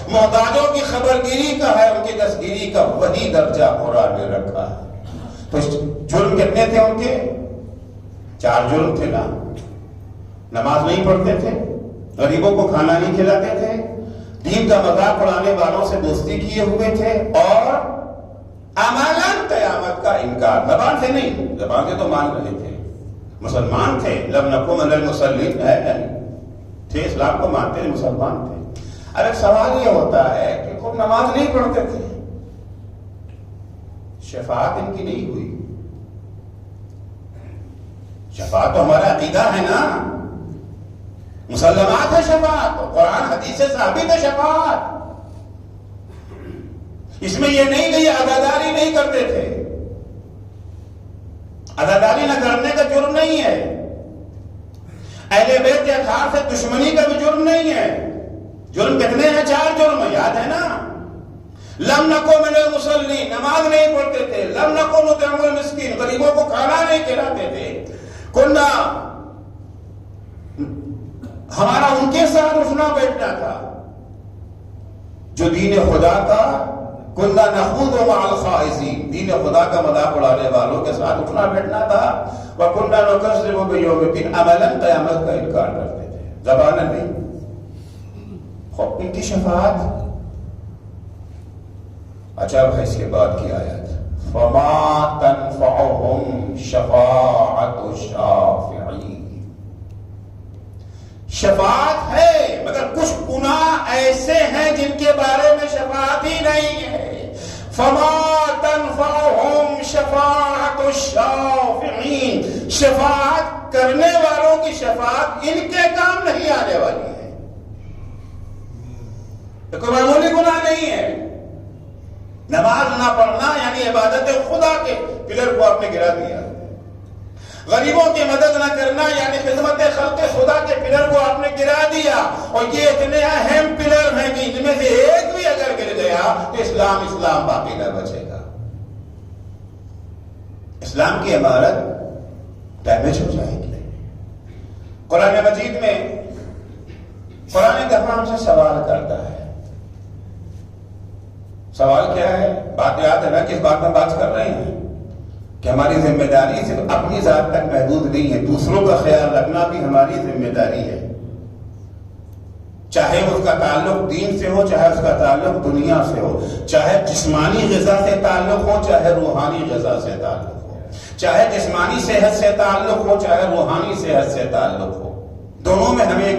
محتاجوں کی خبرگیری کا ہے، ان کی دستگیری کا وہی درجہ قرآن نے رکھا ہے۔ تو جرم کتنے تھے ان کے؟ 4 جرم تھے نا۔ نماز نہیں پڑھتے تھے، غریبوں کو کھانا نہیں کھلاتے تھے، دین کا مذاق اڑانے والوں سے دوستی کیے ہوئے تھے، اور عملاً قیامت کا انکار۔ زبان سے نہیں، زبان سے تو مان رہے تھے، مسلمان تھے، لم نکن من المصلین، تھے، اسلام کو مانتے تھے، مسلمان تھے۔ اب ایک سوال یہ ہوتا ہے کہ خود نماز نہیں پڑھتے تھے، شفاعت ان کی نہیں ہوئی۔ شفاعت تو ہمارا عقیدہ ہے نا، مسلمات ہے شفاعت، قرآن حدیث سے ثابت ہے شفاعت۔ اس میں یہ نہیں کہ یہ عزاداری نہیں کرتے تھے، عزاداری نہ کرنے کا جرم نہیں ہے، اہل بیت کے اطہار سے دشمنی کا بھی جرم نہیں ہے۔ جرم کتنے ہیں؟ 4 جرم، یاد ہے نا؟ لم نکن من المصلین، نماز نہیں پڑھتے تھے، لم نکن نطعم المسکین، غریبوں کو کھانا نہیں کھلاتے تھے، کننا، ہمارا ان کے ساتھ اٹھنا بیٹھنا تھا جو دین خدا کا، کننا نخوض مع الخائضین، دین خدا کا مذاق اڑانے والوں کے ساتھ اٹھنا بیٹھنا تھا۔ وَكُنَّا نُكَذِّبُ بِيَوْمِ الدِّينِ، عملاً قیامت کا انکار کرتے تھے، زباناً نہیں۔ خوب ان کی شفاعت۔ اچھا اب ہے اس کے بعد کی آیت، فَمَا تَنْفَعُهُمْ شَفَاعَةُ الشَّافِعِينَ۔ شفاعت ہے، مگر کچھ گناہ ایسے ہیں جن کے بارے میں شفاعت ہی نہیں ہے۔ فَمَا تَنْفَعُهُمْ شَفَاعَةُ الشَّافِعِينَ، شفاعت کرنے والوں کی شفاعت ان کے کام نہیں آنے والی ہے۔ تو کوئی معمولی گناہ نہیں ہے۔ نماز نہ پڑھنا یعنی عبادت خدا کے پلر کو آپ نے گرا دیا، غریبوں کی مدد نہ کرنا یعنی خدمت خلق خدا کے پلر کو آپ نے گرا دیا، اور یہ اتنے اہم پلر ہیں کہ ان میں سے ایک بھی اگر گر گیا تو اسلام باقی نہ بچے گا، اسلام کی عمارت ڈیمیج ہو جائے گی۔ قرآن مجید میں قرآن دفعہ ہم سے سوال کرتا ہے۔ سوال کیا ہے؟ بات یاد ہے نا کس بات میں بات کر رہے ہیں، کہ ہماری ذمہ داری صرف اپنی ذات تک محدود نہیں ہے، دوسروں کا خیال رکھنا بھی ہماری ذمہ داری ہے، چاہے اس کا تعلق دین سے ہو، چاہے اس کا تعلق دنیا سے ہو، چاہے جسمانی غذا سے تعلق ہو، چاہے روحانی غذا سے تعلق ہو، چاہے جسمانی صحت سے تعلق ہو، چاہے روحانی صحت سے تعلق ہو، دونوں میں ہمیں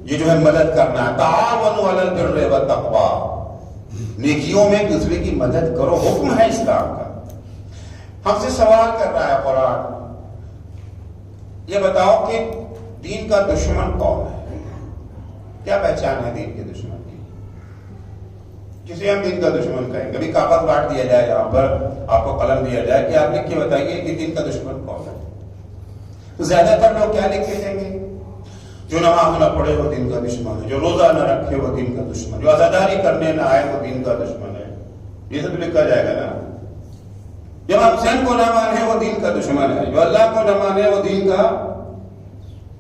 یہ جو ہے مدد کرنا ہے۔ تعاونوا علی البر والتقوی، نیکیوں میں دوسرے کی مدد کرو، حکم ہے اسلام کا۔ ہم سے سوال کر رہا ہے قرآن، یہ بتاؤ کہ دین کا دشمن کون ہے؟ کیا پہچان ہے دین کے دشمن کی؟ کسی ہم دین کا دشمن کہیں، کبھی کاغذ بانٹ دیا جائے، یہاں پر آپ کو قلم دیا جائے کہ آپ لکھ کے بتائیے کہ دین کا دشمن کون ہے، تو زیادہ تر لوگ کیا لکھ کے دیں گے؟ جو نماز نہ پڑھے وہ دین کا دشمن ہے، جو روزہ نہ رکھے وہ دین کا دشمن ہے، جو عزاداری کرنے نہ آئے وہ دین کا دشمن ہے، یہ سب لکھا جائے گا نا۔ جو حسین کو نہ مانے وہ دین کا دشمن ہے، جو اللہ کو نہ مانے وہ دین کا،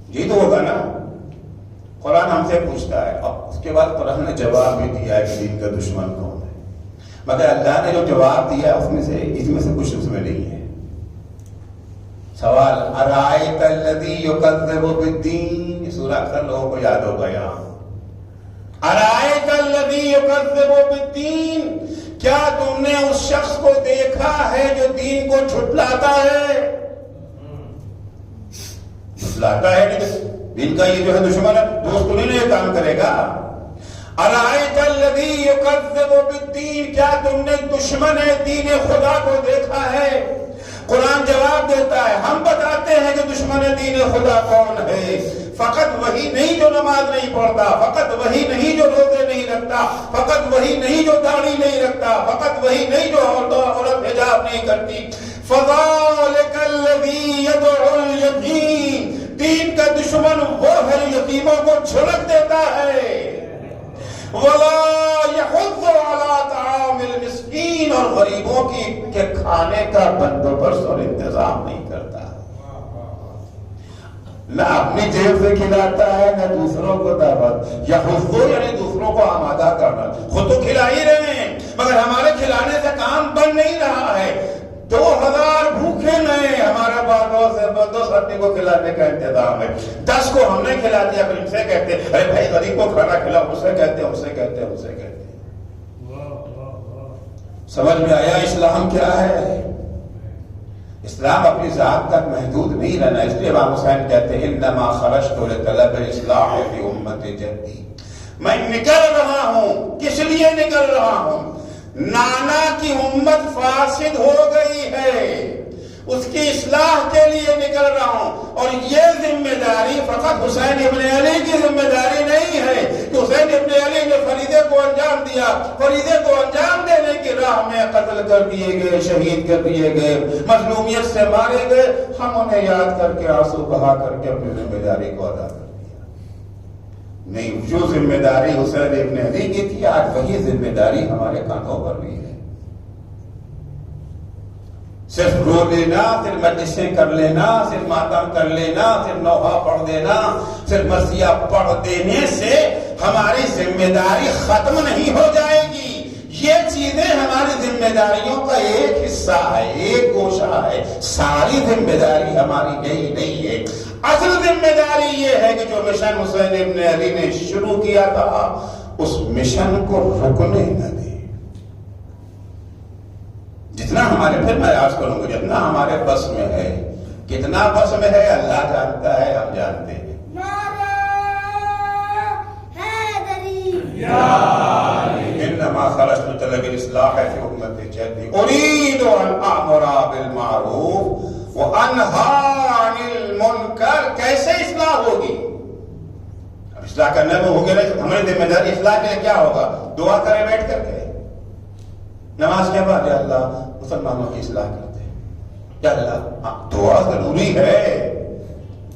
یہ تو ہوگا نا۔ قرآن ہم سے پوچھتا ہے، اور اس کے بعد قرآن نے جواب بھی دیا ہے کہ دین کا دشمن کون ہے، مگر اللہ نے جو جواب دیا اس میں سے کچھ اس میں نہیں ہے۔ سوال، ارائیت الذی یکذب بالدین، یہ سورہ اکثر لوگوں کو یاد ہوگا یہاں، ارائیت الذی یکذب بالدین، کیا تم نے اس شخص کو دیکھا ہے جو دین کو جھٹلاتا ہے؟ جھٹلاتا ہے کہ دین کا یہ جو ہے دشمن ہے، دوست تو نہیں یہ کام کرے گا۔ ارائیت الذی یکذب بالدین، کیا تم نے دشمن دین خدا کو دیکھا ہے؟ قرآن جواب دیتا ہے، ہم بتاتے ہیں کہ دشمن دین خدا کون ہے۔ فقط وہی نہیں جو نماز نہیں پڑھتا، فقط وہی نہیں جو روزے نہیں رکھتا، فقط وہی نہیں جو داڑھی نہیں رکھتا، فقط وہی نہیں جو عورت حجاب نہیں کرتی۔ فذلک الذی یدعو الیتیم، دین کا دشمن وہ ہے یتیموں کو جھلک دیتا ہے۔ وَلَا يَحُضُّ عَلَىٰ طَعَامِ الْمِسْكِينِ، اور غریبوں کے کھانے کا بندوبست اور انتظام نہیں کرتا، نہ اپنی جیب سے کھلاتا ہے نہ دوسروں کو دعوت۔ یحض یعنی دوسروں کو آمادہ کرنا، خود تو کھلا ہی رہے ہیں مگر ہمارے کھلانے سے کام بن نہیں رہا ہے۔ 2000 بھوکے نہیں، ہمارے بالوں سے 2 آدمی کو کھلانے کا انتظام ہے، 10 کو ہم نے کھلا دیا، پھر ان سے کہتے ارے بھائی غریب کو کھانا کھلاؤ، اسے کہتے ہیں۔ سمجھ میں آیا اسلام کیا ہے؟ اسلام اپنی ذات تک محدود نہیں رہنا، اس لیے امام حسین کہتے ہیں انما خرجت لطلب الاصلاح فی امت جدی، میں نکل رہا ہوں، کس لیے نکل رہا ہوں؟ نانا کی امت فاسد ہو گئی ہے، اس کی اصلاح کے لیے نکل رہا ہوں، اور یہ ذمہ داری فقط حسین ابن علی کی ذمہ داری نہیں ہے کہ حسین ابن علی نے فریضے کو انجام دیا، فریضے کو انجام دینے کی راہ میں قتل کر دیے گئے، شہید کر دیے گئے، مظلومیت سے مارے گئے، ہم انہیں یاد کر کے آنسو بہا کر کے اپنی ذمہ داری کو ادا کر دیا۔ نہیں، جو ذمہ داری حسین ابن علی کی تھی آج وہی ذمہ داری ہمارے کاندھوں پر بھی ہے۔ صرف رو لینا، صرف مجلسیں کر لینا، صرف ماتم کر لینا، صرف نوحہ پڑھ دینا، صرف مرثیہ پڑھ دینے سے ہماری ذمہ داری ختم نہیں ہو جائے گی۔ یہ چیزیں ہماری ذمہ داریوں کا ایک حصہ ہے، ایک گوشہ ہے، ساری ذمہ داری ہماری یہی نہیں ہے۔ اصل ذمہ داری یہ ہے کہ جو مشن حسین ابن علی نے شروع کیا تھا اس مشن کو رکنے نہ دیں۔ جتنا ہمارے، پھر میں آج کروں گا، جتنا ہمارے بس میں ہے، کتنا بس میں ہے اللہ جانتا ہے، ہم جانتے ہیں۔ انما خرجت لطلب الاصلاح فی امت جدی اريد ان امر بالمعروف وانهى عن المنکر۔ کیسے اصلاح ہوگی؟ اب اصلاح کرنے میں ہوگی نا، ہماری ذمہ داری اصلاح کے لیے کیا ہوگا؟ دعا کریں بیٹھ کر کے، نماز کے بعد یا اللہ مسلمانوں کی اصلاح کرتے ہیں، یا اللہ دعا ضروری ہے،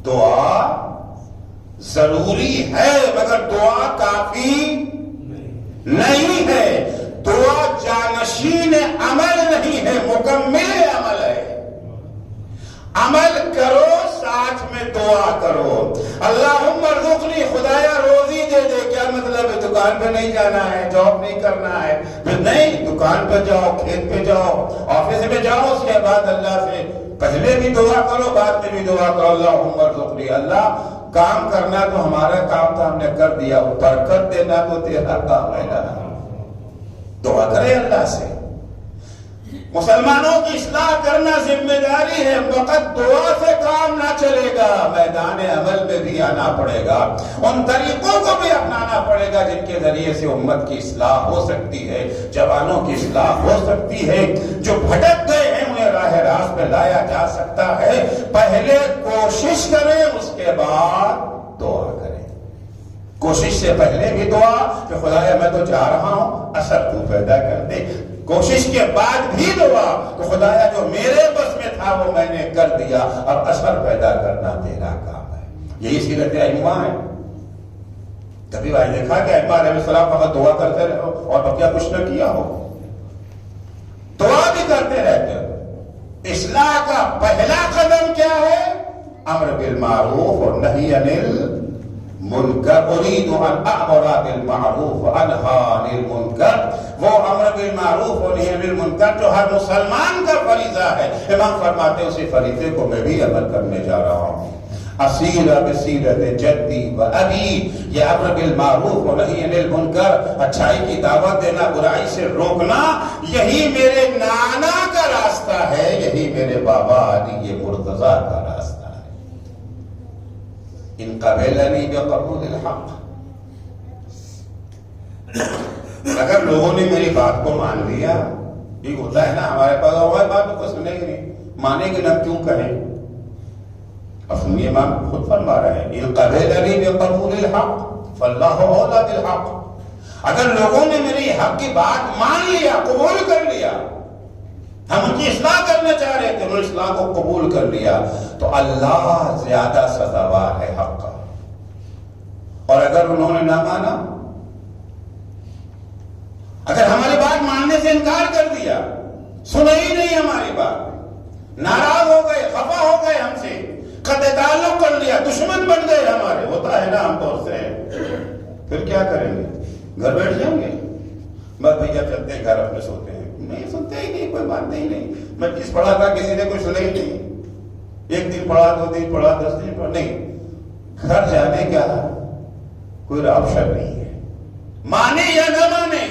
دعا ضروری ہے مگر دعا کافی نہیں ہے، دعا جانشین عمل نہیں ہے، مکمل عمل ہے۔ عمل کرو ساتھ میں دعا کرو۔ اللہم ارزقنی، خدایا روزی دے دے، کیا مطلب ہے؟ دکان پہ نہیں جانا ہے، جاب نہیں کرنا ہے، پھر نہیں، دکان پہ جاؤ، کھیت پہ جاؤ، آفس میں جاؤ، اس کے بعد اللہ سے پہلے بھی دعا کرو، بعد میں بھی دعا کرو۔ اللہم ارزقنی، اللہ کام کرنا تو ہمارا کام تھا، ہم نے کر دیا، برکت دینا تو تیرا کام ہے نا۔ دعا کرے اللہ سے۔ مسلمانوں کی اصلاح کرنا ذمہ داری ہے، فقط دعا سے کام نہ چلے گا، میدان عمل میں بھی آنا پڑے گا، ان طریقوں کو بھی اپنانا پڑے گا جن کے ذریعے سے امت کی اصلاح ہو سکتی ہے، جوانوں کی اصلاح ہو سکتی ہے، جو بھٹک گئے ہیں انہیں راہ راست پہ لایا جا سکتا ہے۔ پہلے کوشش کریں، اس کے بعد دعا کریں۔ کوشش سے پہلے بھی دعا کہ خدایا میں تو جا رہا ہوں، اثر تو پیدا کر دے۔ کوشش کے بعد بھی دعا کہ خدایا جو میرے بس میں تھا وہ میں نے کر دیا، اب اثر پیدا کرنا تیرا کام ہے۔ یہی سیرت ائمہ ہے۔ کبھی بھائی دیکھا کہ ائمہ علیہ السلام فقط دعا کرتے رہے ہو اور بقیہ کچھ نہ کیا ہو؟ دعا بھی کرتے رہتے ہو۔ اصلاح کا پہلا قدم کیا ہے؟ امر بالمعروف اور نہی عن منکر اريد ان اامر بالمعروف وانہا عن المنکر، وہ امر بالمعروف و نہی عن المنکر جو ہر مسلمان کا فریضہ ہے، امام فرماتے ہیں اسی فریضے کو میں بھی عمل کرنے جا رہا ہوں۔ اسیر بسیرت جدی و ابی، یہ امر بالمعروف و نہی عن المنکر، اچھائی کی دعوت دینا، برائی سے روکنا، یہی میرے نانا کا راستہ ہے، یہی میرے بابا علی مرتضیٰ کا راستہ ہے۔ ان قبلنی بقبول الحق، اگر لوگوں نے میری بات کو مان لیا، یہ ہوتا ہے نا ہمارے پاس، ہماری بات کو سنیں گے نہیں، مانیں گے نہ کیوں کہیں؟ افنی امام خود فرما رہے ہیں ان قبلنی بقبول الحق فاللہ اولیٰ بالحق، اگر لوگوں نے میری حق کی بات مان لیا، قبول کر لیا، ہم ان کی اصلاح کرنا چاہ رہے تھے، انہوں نے اصلاح کو قبول کر لیا، تو اللہ زیادہ سزاوار ہے حق کا۔ اور اگر انہوں نے نہ مانا، اگر ہماری بات ماننے سے انکار کر دیا، سنا ہی نہیں ہماری بات، ناراض ہو گئے، خفا ہو گئے ہم سے، قطع تعلق کر لیا، دشمن بن گئے ہمارے، ہوتا ہے نا عام طور سے، پھر کیا کریں گے؟ گھر بیٹھ جائیں گے، بس بھیا چلتے ہیں گھر اپنے سوتے ہیں، نہیں سنتے ہی نہیں، کوئی مانتے ہی نہیں۔ میں کس پڑھا تھا، کسی نے کوئی سنا ہی نہیں، ایک دن پڑھا، 2 دن پڑھا، 10 دن پڑھا، نہیں، گھر جانے کا کوئی آپشن نہیں ہے، مانے یا نہ مانے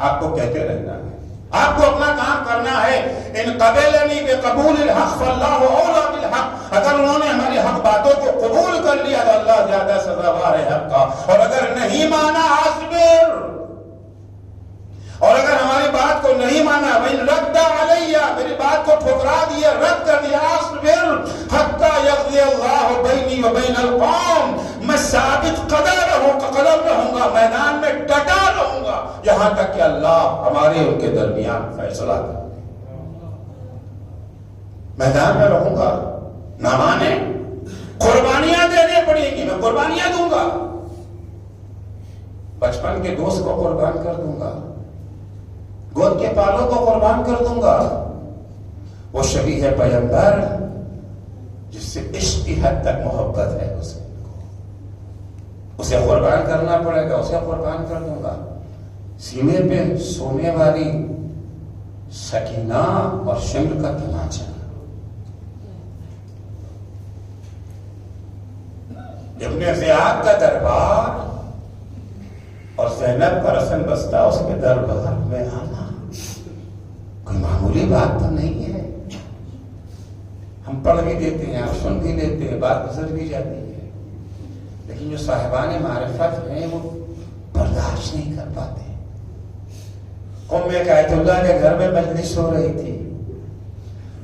آپ کو کہتے رہنا ہے، آپ کو اپنا کام کرنا ہے۔ ان قبلنی بقبول الحق فاللہ اولیٰ بالحق، اگر انہوں نے ہماری حق باتوں کو قبول کر لیا تو اللہ زیادہ سزاوار ہے حق کا، اور اگر نہیں مانا اصبر، اور اگر ہماری بات کو نہیں مانا، وَإِن رَدَّ عَلَيَّ، میری بات کو ٹھکرا دیا، رد کر دیا، اصبر حتی یقضی اللہ بینی و بین القوم، میں ثابت قدم رہوں گا، میدان میں ڈٹا رہوں گا، یہاں تک کہ اللہ ہمارے ان کے درمیان فیصلہ کر، میدان میں رہوں گا، نہ مانے، قربانیاں دینے پڑیں گی، میں قربانیاں دوں گا، بچپن کے دوست کو قربان کر دوں گا، گود کے پالوں کو قربان کر دوں گا، وہ شبیہ پیغمبر جس سے عشق کی حد تک محبت ہے، اسے قربان کرنا پڑے گا، اسے قربان کر دوں گا۔ سینے پہ سونے والی سکینہ اور شمر کا تماچا، ابن زیاد کا دربار اور زینب کا رسن بستہ اس کے دربار میں آنا کوئی معمولی بات تو نہیں ہے۔ ہم پڑھ بھی دیتے ہیں، آپ سن بھی لیتے ہیں، بات گزر بھی جاتی ہے، لیکن جو صاحبان معرفت ہیں وہ برداشت نہیں کر پاتے۔ آیت اللہ کے گھر میں مجلس ہو رہی تھی،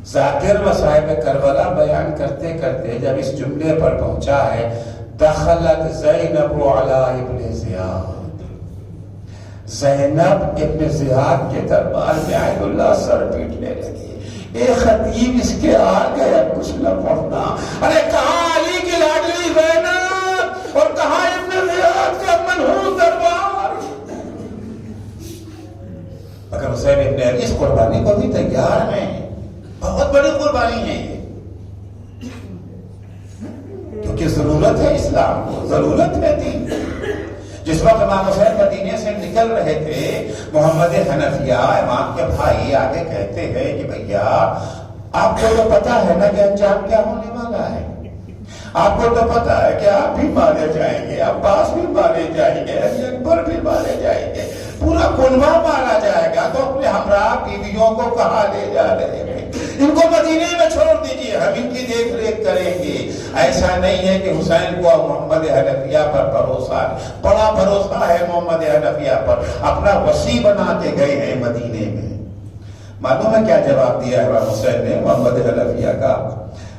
ذاکر مصائب کربلا بیان کرتے کرتے جب اس جملے پر پہنچا ہے دخلت زینب علی ابن زیاد، زینب ابن زیاد کے دربار میں آیت اللہ سر پیٹنے لگی، اے خطیب اس کے آگے اب کچھ نہ پڑھنا، ارے کہاں علی کی لاڈلی زینب اور کہاں ابن زیاد کا منحوس دربار۔ اگر حسین ابن علی اس قربانی کو بھی تیار ہیں، بہت بڑی قربانی ہے یہ، کیونکہ ضرورت ہے اسلام کو، ضرورت ہے دین۔ جس وقت امام حسین مدینے سے نکل رہے تھے، محمد حنفیہ امام کے بھائی آگے کہتے ہیں کہ بھیا آپ کو تو پتا ہے نا کہ انجام کیا ہونے والا ہے، آپ کو تو پتا ہے کہ آپ بھی مارے جائیں گے، عباس بھی مارے جائیں گے، علی اکبر بھی مارے جائیں گے، پورا کنبہ مارا جائے گا، تو اپنے ہمراہ بیویوں کو کہاں لے جا رہے ہیں؟ ان کو مدینے میں چھوڑ دیجیے، ہم ان کی دیکھ ریکھ کریں گے۔ ایسا نہیں ہے کہ حسین کو محمد حنفیہ پر بھروسہ، بڑا بھروسہ ہے محمد حنفیہ پر، اپنا وسیع بنا کے گئے ہیں مدینے میں۔ معلوم ہے کیا جواب دیا ہے حسین نے محمد حنفیہ کا؟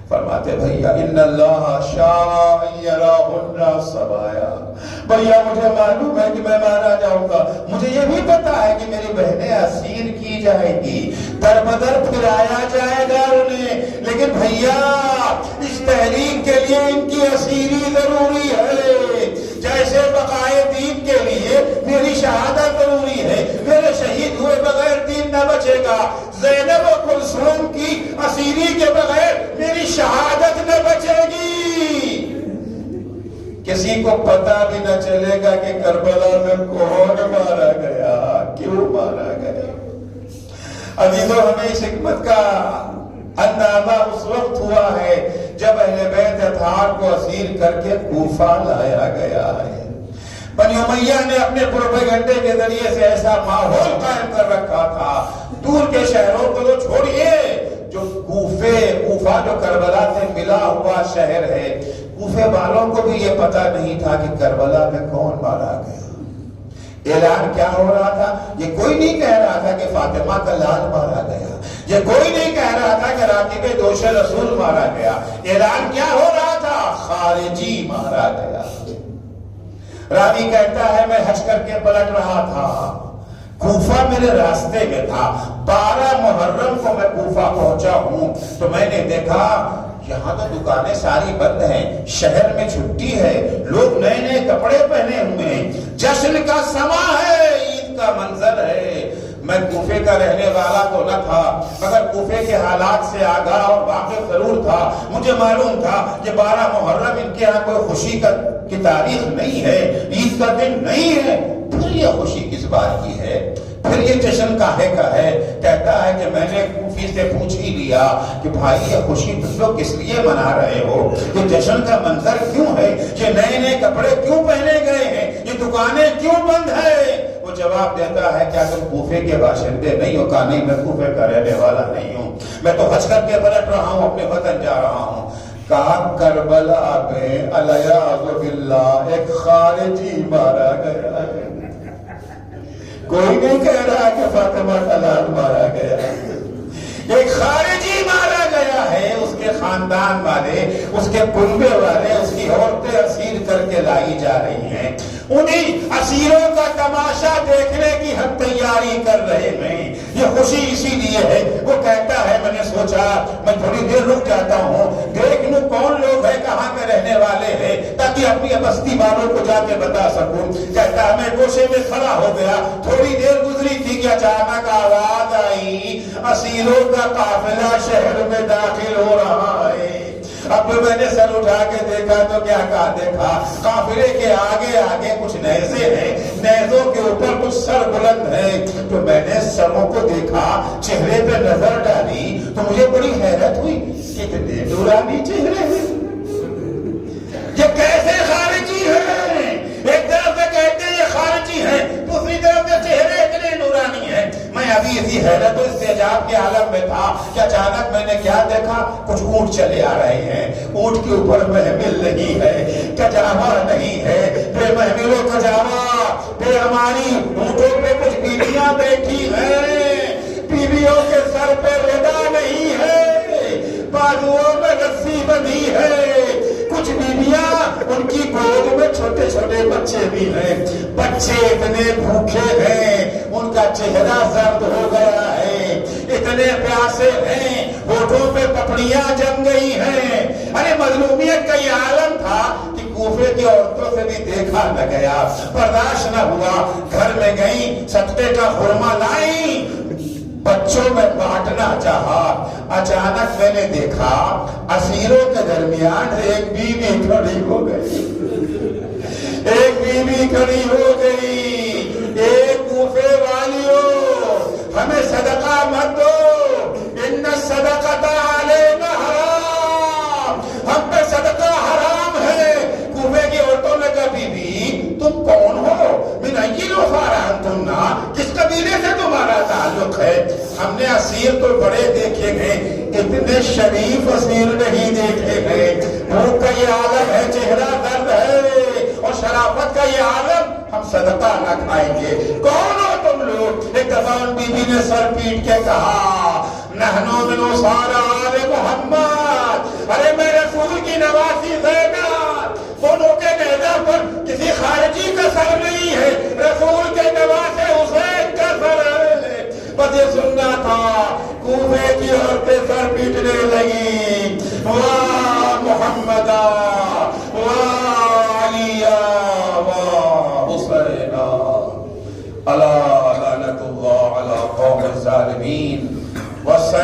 فرماتے بھیا ان اللہ شاء یراہن سبایا، بھیا مجھے معلوم ہے کہ میں مارا جاؤں گا، مجھے یہ بھی پتا ہے کہ میری بہنیں اسیر کی جائیں گی، در بدر پھرایا جائے گا انہیں، لیکن بھیا اس تحریک کے لیے ان کی اسیری ضروری ہے، جیسے بقائے دین کے لیے میری شہادت ضروری ہے، میرے شہید ہوئے بغیر دین نہ بچے گا، زینب و کلثوم کی اسیری کے بغیر میری شہادت نہ بچے گی۔ کسی کو پتا بھی نہ چلے گا کہ کربلا میں کون مارا گیا، کیوں مارا گیا۔ عزیزو، ہمیں اس حکمت کا اندازہ اس وقت ہوا ہے جب اہل بیت اطہار کو اسیر کر کے کوفہ لایا گیا ہے۔ بنی امیہ نے اپنے پروپیگنڈے کے ذریعے سے ایسا ماحول قائم کر رکھا تھا، دور کے شہروں کو تو چھوڑیے، جو کوفہ جو کربلا سے ملا ہوا شہر ہے، کوفے والوں کو بھی یہ پتا نہیں تھا کہ کربلا میں کون مارا گیا۔ اعلان کیا ہو رہا تھا؟ یہ کوئی نہیں کہہ رہا تھا کہ فاطمہ کا لال مارا گیا، یہ کوئی نہیں کہہ رہا تھا کہ راکب دوش رسول مارا گیا۔ اعلان کیا ہو رہا تھا؟ خارجی مارا گیا۔ راوی کہتا ہے میں حج کر کے پلٹ رہا تھا، کوفہ میرے راستے میں تھا، 12 محرم کو میں کوفہ پہنچا ہوں تو میں نے دیکھا یہاں تو دکانیں ساری بند ہیں، شہر میں چھٹی ہے، لوگ نئے نئے کپڑے پہنے ہوئے ہیں، جشن کا سما ہے، عید کا منظر ہے۔ میں کوفے کا رہنے والا تو نہ تھا مگر کوفے کے حالات سے آگاہ اور واقف ضرور تھا۔ مجھے معلوم تھا کہ 12 محرم ان کے ہاں کوئی خوشی کی تاریخ نہیں ہے، عید کا دن نہیں ہے، پھر یہ خوشی کس بات کی ہے، پھر یہ جشن کاہے کا ہے؟ کہتا ہے کہ میں نے کوفی سے پوچھ ہی لیا کہ بھائی یہ خوشی تم لوگ کس لیے منا رہے ہو، یہ جشن کا منظر کیوں ہے، یہ نئے نئے کپڑے کیوں پہنے گئے ہیں، یہ دکانیں کیوں بند ہے؟ وہ جواب دیتا ہے کیا تم کوفے کے باشندے نہیں ہو؟ کہا نہیں، میں کوفے کا رہنے والا نہیں ہوں، میں تو حج کر کے پلٹ رہا ہوں، اپنے وطن جا رہا ہوں۔ کہا کربلا میں الیاذ باللہ ایک خارجی مارا گیا ہے، کوئی نہیں کہہ رہا کہ فاطمہ کا لال مارا گیا، ایک خارجی مارا گیا ہے، اس کے خاندان والے، اس کے کنبے والے، اس کی عورتیں اسیر کر کے لائی جا رہی ہیں، انہیں اسیروں کا تماشا دیکھنے کی ہم تیاری کر رہے ہیں، یہ خوشی اسی لیے ہے۔ وہ کہتا ہے میں نے سوچا میں تھوڑی دیر رک جاتا ہوں، دیکھ لوں کون لوگ ہیں، کہاں کے رہنے والے ہیں، تاکہ اپنی بستی والوں کو جا کے بتا سکوں۔ کہتا ہے میں گوشے میں کھڑا ہو گیا، تھوڑی دیر گزری تھی کہ اچانک آواز آئی اسیروں کا قافلہ شہر میں داخل ہو رہا ہے۔ اب میں نے سر اٹھا کے دیکھا تو کیا کہا دیکھا، قافلے کے آگے آگے کچھ نیزے ہیں، نیزوں کے اوپر کچھ سر بلند ہیں، تو میں نے سروں کو دیکھا، چہرے پہ نظر ڈالی تو مجھے بڑی حیرت ہوئی، کتنے نورانی چہرے ہیں، یہ کیسے خارجی ہیں؟ ایک طرف سے کہتے ہیں یہ خارجی ہیں، دوسری طرف سے چہرے اتنے نورانی ہیں۔ میں ابھی اسی حیرت و استعجاب کے عالم میں تھا کہ اچانک میں نے کیا دیکھا، کچھ اونٹ چلے آ رہے ہیں، اونٹ کے اوپر محمل نہیں ہے، کجاوا نہیں ہے، بے محمل و کجاوا بے ہماری اونٹوں پہ کچھ بیویاں بیٹھی ہیں، بیویوں کے سر پہ ردا نہیں ہے، بازوؤں میں رسی بندھی ہے، کچھ بیویاں ان کی گود میں چھوٹے چھوٹے بچے بھی ہیں، بچے اتنے بھوکے ہیں، ان کا چہرہ زرد ہو گیا ہے، اتنے پیاسے ہیں، ہونٹوں پہ پپڑیاں جم گئی ہیں۔ ارے مظلومیت کا یہ عالم تھا کہ کوفے کی عورتوں سے بھی دیکھا نہ گیا، برداشت نہ ہوا، گھر میں گئیں، صدقے کا خرما لائیں، بچوں میں بانٹنا چاہا۔ اچانک میں نے دیکھا اسیروں کے درمیان ایک بیوی کھڑی ہو گئی، ایک بیوی کھڑی ہو گئی، ایک کوفے والیوں ہمیں صدقہ مت دو، ان الصدقۃ علینا حرام، ہم پہ صدقہ حرام ہے۔ کوفے کی عورتوں نے کہا بی بی تم کون ہو، من ای الغفار انتم، کس قبیلے سے تمہارا تعلق ہے؟ ہم نے اسیر تو بڑے دیکھے گئے، اتنے شریف اسیر نہیں دیکھے گئے، بھوک کا یہ عالم ہے، چہرہ درد ہے اور شرافت کا یہ عالم، ہم صدقہ نہ کھائیں گے، کون ہو تم لوگ؟ ایک دفعہ ان بی بی نے سر پیٹ کے کہا نحنو من انصار آل محمد، ارے میں رسول کی نواسی زینب، دونوں کے نیزہ پر کسی خارجی کا سر نہیں ہے، رسول کے نواسے حسین کا سر ہے۔ بس یہ سننا تھا، کوفے کی عورتیں سر پیٹنے لگی، واہ محمدہ، واہ علیہ، واہ حسینہ، الا لعنت اللہ علی قوم الظالمین۔